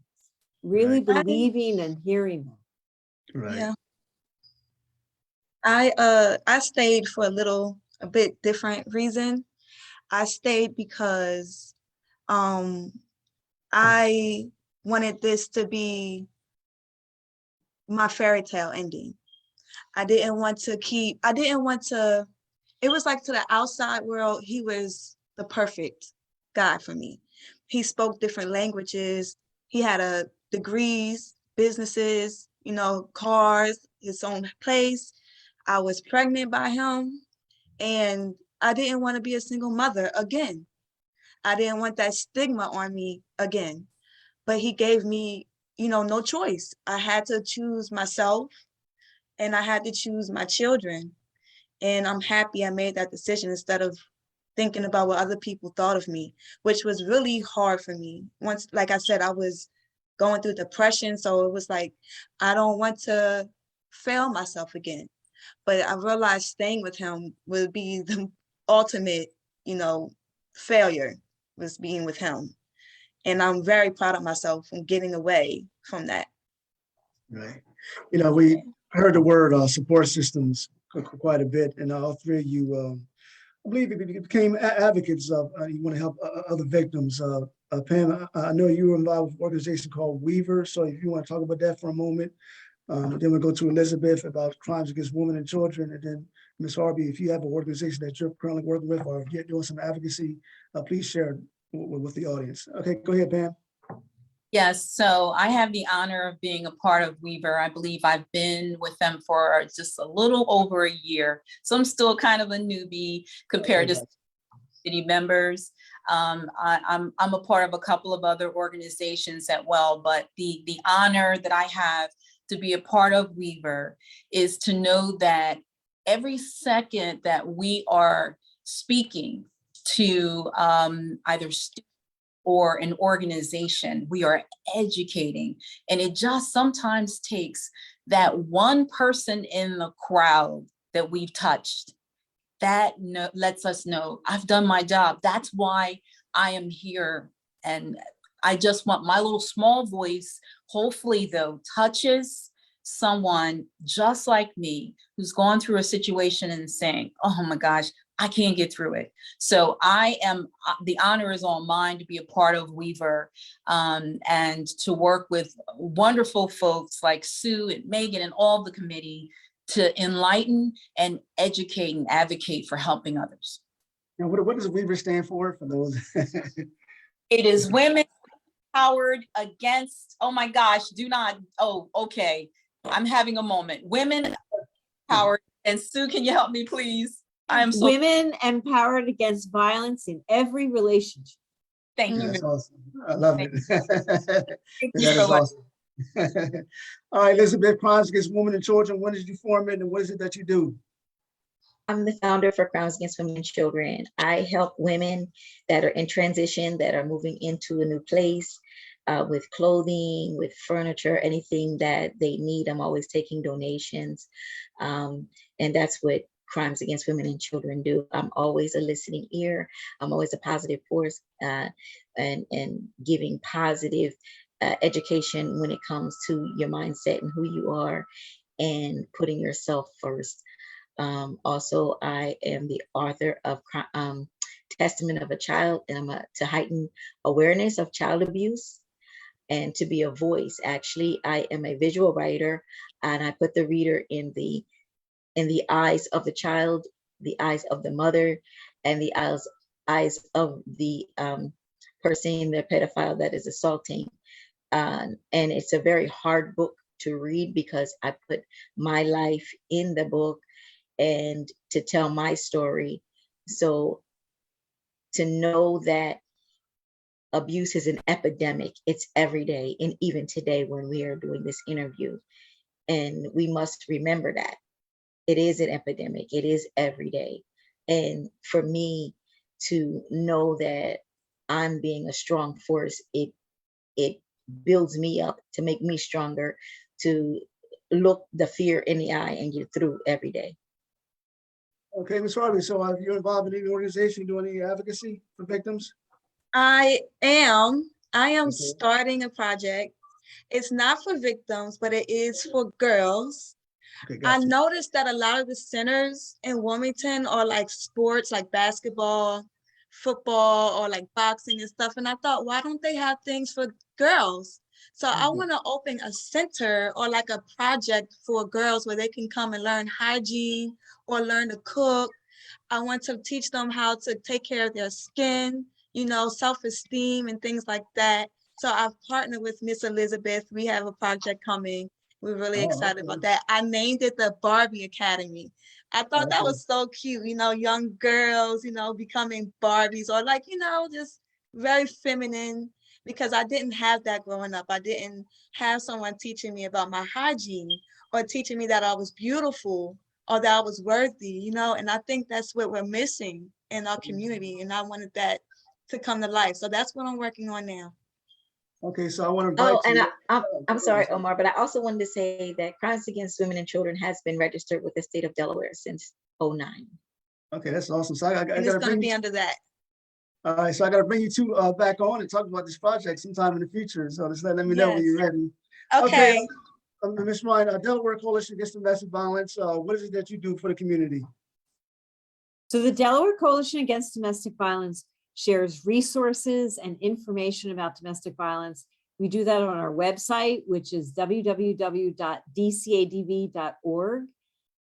Really Right. believing and hearing them. Right. Yeah. I stayed for a bit different reason. I stayed because I wanted this to be my fairy tale ending. It was like, to the outside world, he was the perfect guy for me. He spoke different languages. He had degrees, businesses, cars, his own place. I was pregnant by him. And I didn't want to be a single mother again. I didn't want that stigma on me again. But he gave me, no choice. I had to choose myself and I had to choose my children. And I'm happy I made that decision instead of thinking about what other people thought of me, which was really hard for me. Once, like I said, I was going through depression. So it was like, I don't want to fail myself again. But I realized staying with him would be the ultimate, failure, was being with him. And I'm very proud of myself from getting away from that. Right. We heard the word support systems quite a bit, and all three of you, I believe, you became advocates of, you want to help other victims. Pam, I know you were involved with an organization called Weaver, so if you want to talk about that for a moment. Then we'll go to Elizabeth about crimes against women and children, and then Ms. Harvey, if you have an organization that you're currently working with, or if you're doing some advocacy, please share it with the audience. Okay, go ahead, Pam. Yes, so I have the honor of being a part of Weaver. I believe I've been with them for just a little over a year. So I'm still kind of a newbie compared to city members. I'm a part of a couple of other organizations as well, but the honor that I have to be a part of Weaver is to know that every second that we are speaking to either students or an organization, we are educating. And it just sometimes takes that one person in the crowd that we've touched that lets us know I've done my job. That's why I am here. And I just want my little small voice, hopefully though, touches someone just like me who's gone through a situation and saying, oh my gosh, I can't get through it. So the honor is all mine to be a part of Weaver and to work with wonderful folks like Sue and Megan and all the committee to enlighten and educate and advocate for helping others. Now, what does Weaver stand for those? It is women empowered against, oh my gosh, okay. I'm having a moment. Women empowered, and Sue, can you help me, please? Women empowered against violence in every relationship. Thank you. That's awesome. I love it. Thank you That so is much. awesome. All right, Elizabeth, Crimes Against Women and Children. When did you form it, and what is it that you do? I'm the founder for Crimes Against Women and Children. I help women that are in transition, that are moving into a new place, with clothing, with furniture, anything that they need. I'm always taking donations. And that's what Crimes Against Women and Children do. I'm always a listening ear. I'm always a positive force and giving positive education when it comes to your mindset and who you are and putting yourself first. Also, I am the author of Testament of a Child, and I'm to heighten awareness of child abuse and to be a voice. Actually, I am a visual writer, and I put the reader in the eyes of the child, the eyes of the mother, and the eyes of the person, the pedophile that is assaulting. And it's a very hard book to read because I put my life in the book and to tell my story. So to know that abuse is an epidemic, it's every day, and even today when we are doing this interview. And we must remember that it is an epidemic, it is every day. And for me to know that I'm being a strong force, it builds me up to make me stronger, to look the fear in the eye and get through every day. Okay, Ms. Harvey, so are you involved in any organization doing any advocacy for victims? I am Okay. starting a project. It's not for victims, but it is for girls. Okay, I gotcha. noticed that a lot of the centers in Wilmington are like sports, like basketball, football, or like boxing and stuff. And I thought, why don't they have things for girls? So I want to open a center or like a project for girls where they can come and learn hygiene or learn to cook. I want to teach them how to take care of their skin, self-esteem and things like that. So I've partnered with Miss Elizabeth. We have a project coming, We're really Oh, excited okay. about that. I named it the Barbie Academy. I thought that Okay. was so cute, young girls, becoming Barbies, or like, just very feminine, because I didn't have that growing up. I didn't have someone teaching me about my hygiene or teaching me that I was beautiful or that I was worthy, and I think that's what we're missing in our community. And I wanted that to come to life. So that's what I'm working on now. Okay, so I want to invite Oh, and you. I'm Go ahead, sorry, Omar, but I also wanted to say that crimes against women and children has been registered with the state of Delaware since '09. Okay, that's awesome. So I And got it's to going to bring be you. under that. All right, so I got to bring you two back on and talk about this project sometime in the future. So just let me know when Yes. you're ready. Okay, Okay. Ms. Ryan, Delaware Coalition Against Domestic Violence. What is it that you do for the community? So the Delaware Coalition Against Domestic Violence shares resources and information about domestic violence. We do that on our website, which is www.dcadv.org.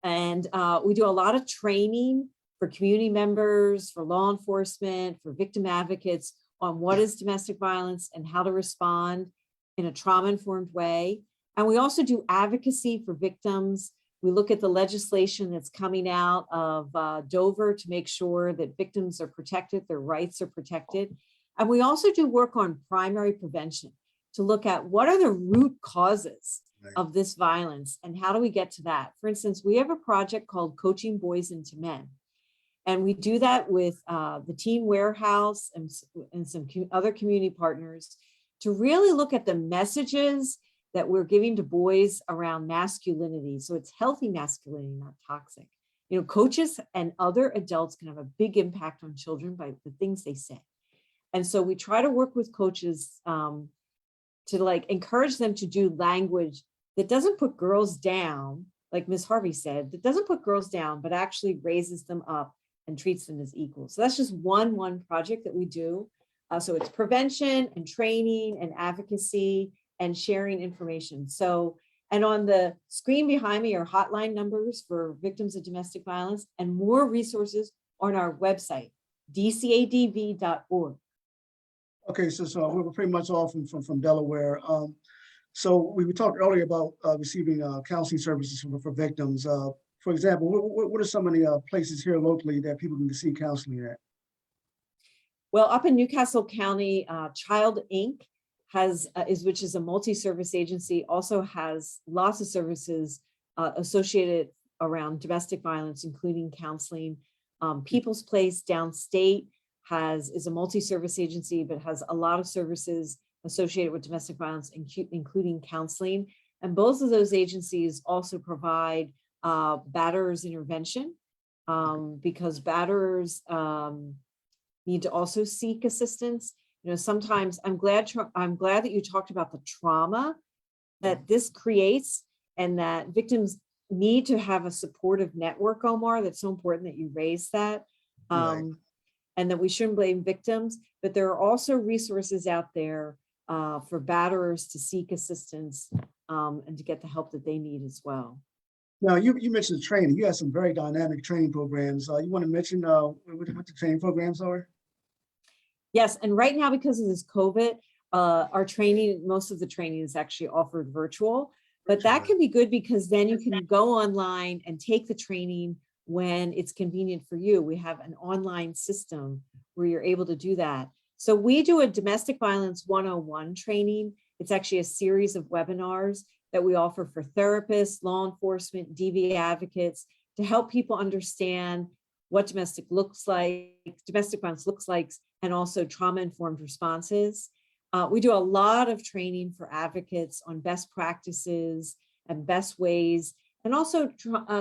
And we do a lot of training for community members, for law enforcement, for victim advocates on what is domestic violence and how to respond in a trauma-informed way. And we also do advocacy for victims. We look at the legislation that's coming out of Dover to make sure that victims are protected, their rights are protected. And we also do work on primary prevention to look at what are the root causes of this violence and how do we get to that. For instance, we have a project called Coaching Boys into Men. And we do that with the Teen Warehouse and some other community partners to really look at the messages that we're giving to boys around masculinity. So it's healthy masculinity, not toxic. Coaches and other adults can have a big impact on children by the things they say. And so we try to work with coaches to encourage them to do language that doesn't put girls down, like Ms. Harvey said, that doesn't put girls down, but actually raises them up and treats them as equals. So that's just one project that we do. So it's prevention and training and advocacy and sharing information. So, and on the screen behind me are hotline numbers for victims of domestic violence and more resources on our website, dcadv.org. Okay, so we're pretty much all from Delaware. So we talked earlier about receiving counseling services for victims. For example, what are some of the places here locally that people can see counseling at? Well, up in Newcastle County, Child Inc. which is a multi-service agency, also has lots of services associated around domestic violence, including counseling. People's Place downstate is a multi-service agency, but has a lot of services associated with domestic violence, including counseling. And both of those agencies also provide batterers intervention because batterers need to also seek assistance. Sometimes I'm glad that you talked about the trauma that this creates and that victims need to have a supportive network, Omar. That's so important that you raise that. Right. And that we shouldn't blame victims, but there are also resources out there for batterers to seek assistance and to get the help that they need as well. Now, you mentioned training. You have some very dynamic training programs. You want to mention what the training programs are? Yes, and right now, because of this COVID, our training, most of the training is actually offered virtual, but that can be good because then you can go online and take the training when it's convenient for you. We have an online system where you're able to do that. So we do a domestic violence 101 training. It's actually a series of webinars that we offer for therapists, law enforcement, DV advocates to help people understand what domestic violence looks like, and also trauma-informed responses. We do a lot of training for advocates on best practices and best ways, and also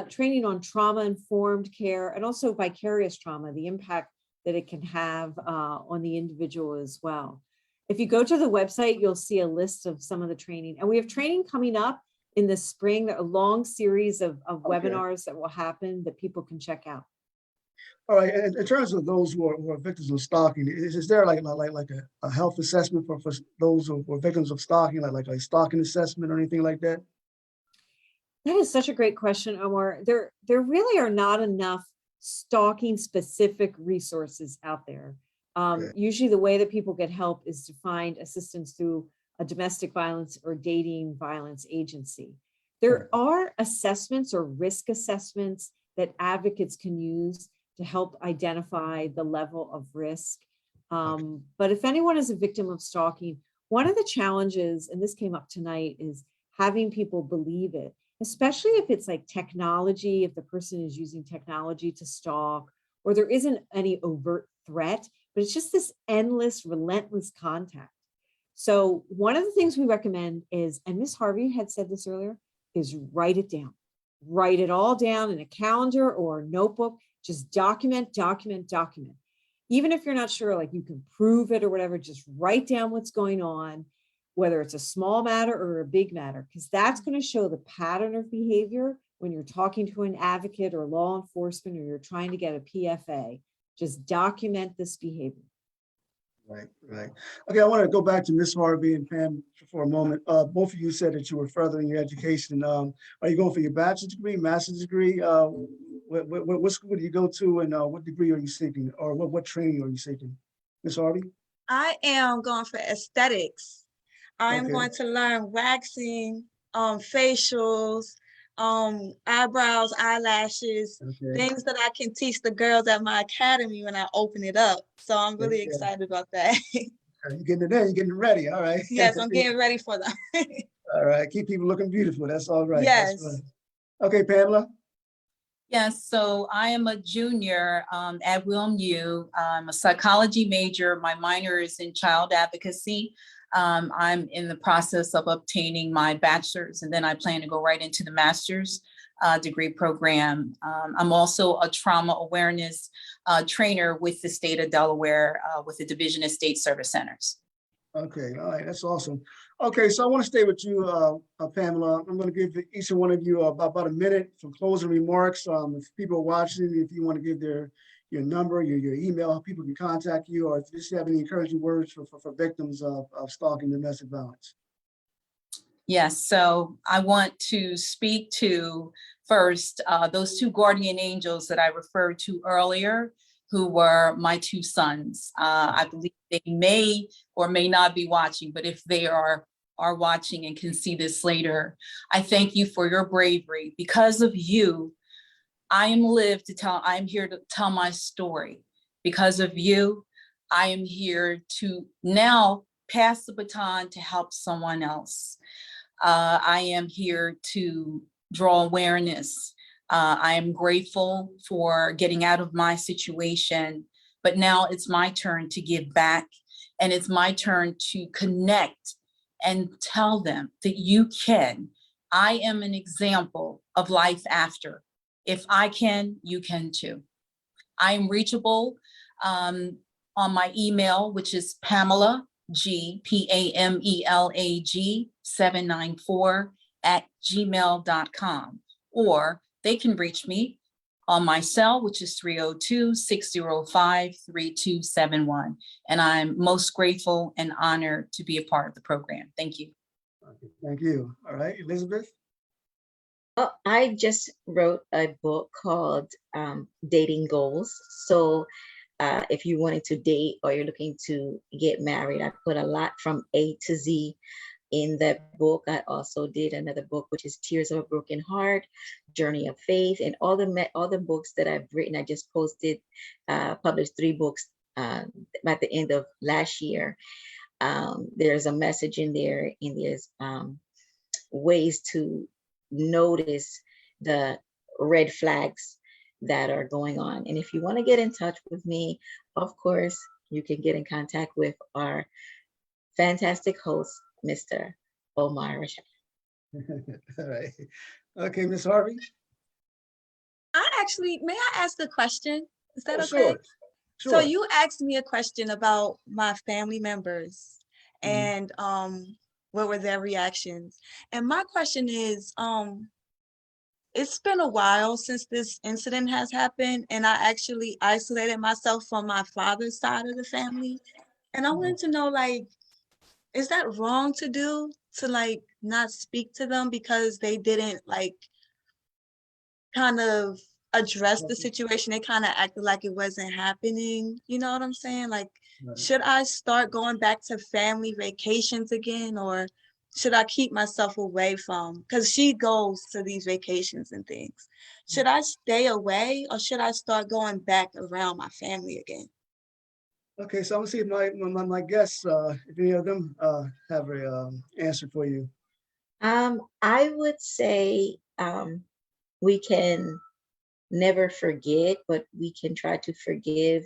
training on trauma-informed care and also vicarious trauma, the impact that it can have on the individual as well. If you go to the website, you'll see a list of some of the training. And we have training coming up in the spring, a long series of webinars that will happen that people can check out. All right, and in terms of those who are victims of stalking, is there like a health assessment for those who are victims of stalking, like a stalking assessment or anything like that? That is such a great question, Omar. There really are not enough stalking specific resources out there. Usually the way that people get help is to find assistance through a domestic violence or dating violence agency. There are assessments or risk assessments that advocates can use to help identify the level of risk. But if anyone is a victim of stalking, one of the challenges, and this came up tonight, is having people believe it, especially if it's like technology, if the person is using technology to stalk, or there isn't any overt threat, but it's just this endless, relentless contact. So one of the things we recommend is, and Miss Harvey had said this earlier, is write it down. Write it all down in a calendar or a notebook. Just document, document, document. Even if you're not sure, like you can prove it or whatever, just write down what's going on, whether it's a small matter or a big matter, because that's going to show the pattern of behavior when you're talking to an advocate or law enforcement, or you're trying to get a PFA. Just document this behavior. Right, right. Okay, I want to go back to Miss Harvey and Pam for a moment. Both of you said that you were furthering your education. Are you going for your bachelor's degree, master's degree? What school do you go to, and what degree are you seeking, or what training are you seeking? Miss Harvey? I am going for aesthetics. I am Okay. going to learn waxing, facials, eyebrows, eyelashes, Okay. things that I can teach the girls at my academy when I open it up. So I'm really Yeah. excited about that. You're getting it in, you're getting ready. All right. Yes, I'm getting ready for them. All right. Keep people looking beautiful. That's all right. That's Yes. right. Okay, Pamela. Yes, so I am a junior at WilmU. I'm a psychology major. My minor is in child advocacy. I'm in the process of obtaining my bachelor's, and then I plan to go right into the master's degree program. I'm also a trauma awareness trainer with the state of Delaware with the Division of State Service Centers. Okay, all right, that's awesome. Okay, so I want to stay with you, Pamela. I'm going to give each one of you about a minute for closing remarks. If people are watching, if you want to give your number, your email, how people can contact you, or if you just have any encouraging words for victims of stalking and domestic violence. Yes, so I want to speak to first those two guardian angels that I referred to earlier, who were my two sons. I believe they may or may not be watching, but if they are watching and can see this later, I thank you for your bravery. Because of you, I am here to tell my story. Because of you, I am here to now pass the baton to help someone else. I am here to draw awareness. I am grateful for getting out of my situation, but now it's my turn to give back, and it's my turn to connect and tell them that you can. I am an example of life after. If I can, you can too. I am reachable on my email, which is Pamela G, PAMELAG 794 @gmail.com, or they can reach me on my cell, which is 302-605-3271. And I'm most grateful and honored to be a part of the program. Thank you. Okay, thank you. All right, Elizabeth. Oh, I just wrote a book called Dating Goals. So if you wanted to date or you're looking to get married, I put a lot from A to Z in that book. I also did another book, which is Tears of a Broken Heart, Journey of Faith, and all the books that I've written. I just published 3 books at the end of last year. There's a message in there, and there's ways to notice the red flags that are going on. And if you want to get in touch with me, of course, you can get in contact with our fantastic host, Mr. Omar Rashada. All right. Okay, Miss Harvey. May I ask a question? Is that okay? Sure. Sure. So you asked me a question about my family members and what were their reactions? And my question is, it's been a while since this incident has happened, and I actually isolated myself from my father's side of the family. And I wanted to know, like, is that wrong to do, to like not speak to them because they didn't like kind of address the situation? They kind of acted like it wasn't happening. You know what I'm saying? Like, Right. should I start going back to family vacations again, or should I keep myself away from, because she goes to these vacations and things. Should I stay away or should I start going back around my family again? Okay, so I'm gonna see if my guests, if any of them have a answer for you. I would say we can never forget, but we can try to forgive,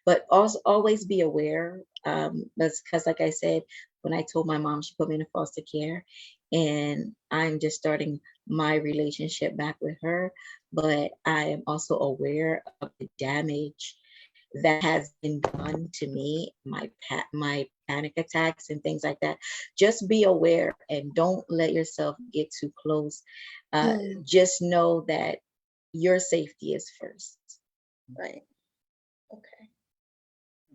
but also always be aware. That's because, like I said, when I told my mom, she put me in foster care, and I'm just starting my relationship back with her. But I am also aware of the damage that has been done to me, my panic attacks and things like that. Just be aware and don't let yourself get too close. Just know that your safety is first. Right. Okay.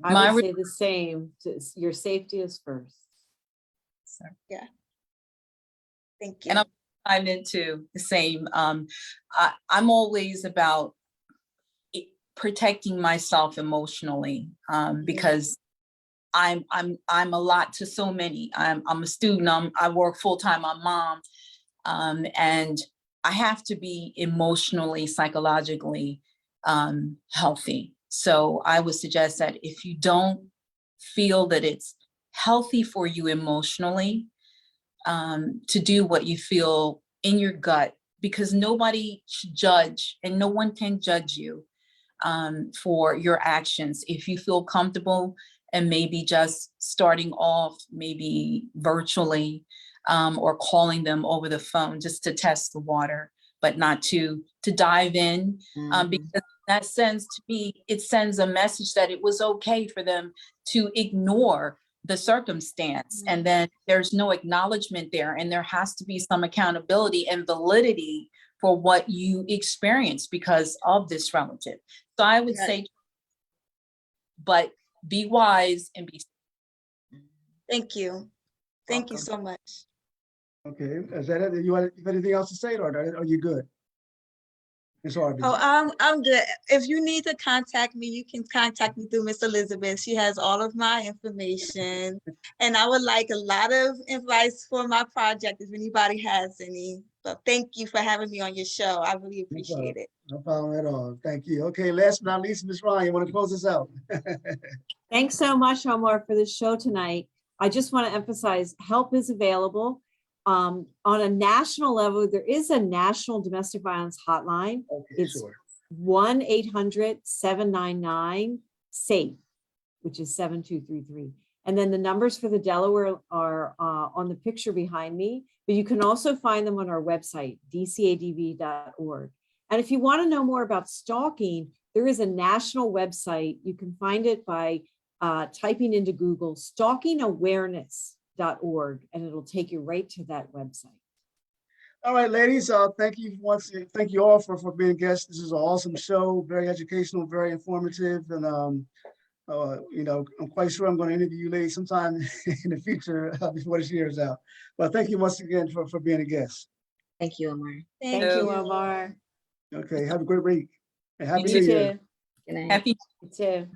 I would say the same. Your safety is first. Yeah. Thank you. And I'm into the same. I'm always about protecting myself emotionally, because I'm a lot to so many. I'm a student. I work full time. I'm mom, and I have to be emotionally, psychologically healthy. So I would suggest that if you don't feel that it's healthy for you emotionally, to do what you feel in your gut, because nobody should judge and no one can judge you for your actions. If you feel comfortable and maybe just starting off maybe virtually, or calling them over the phone just to test the water, but not to dive in, because that sends to me, it sends a message that it was okay for them to ignore the circumstance, and then there's no acknowledgement there, and there has to be some accountability and validity for what you experienced because of this relative. So I would say, but be wise and be. Thank you. Thank you so much. Okay, is that it? You have anything else to say, or are you good? It's Harvey. Oh, I'm good. If you need to contact me, you can contact me through Miss Elizabeth. She has all of my information. And I would like a lot of advice for my project if anybody has any. But thank you for having me on your show. I really appreciate it. No problem at all. Thank you. Okay, last but not least, Ms. Ryan, you want to close us out? Thanks so much, Omar, for the show tonight. I just want to emphasize help is available. On a national level, there is a national domestic violence hotline. Okay, It's sure. 1-800-799-SAFE, which is 7233. And then the numbers for the Delaware are on the picture behind me, but you can also find them on our website, dcadv.org. And if you want to know more about stalking, there is a national website. You can find it by typing into Google stalkingawareness.org, and it'll take you right to that website. All right, ladies, thank you thank you all for being guests. This is an awesome show, very educational, very informative, and you know, I'm quite sure I'm going to interview you ladies sometime in the future before this year is out. But thank you once again for being a guest. Thank you, Omar. Thank you, Omar. Okay, have a great week and Happy You New You Year. too. Good night. Happy You too.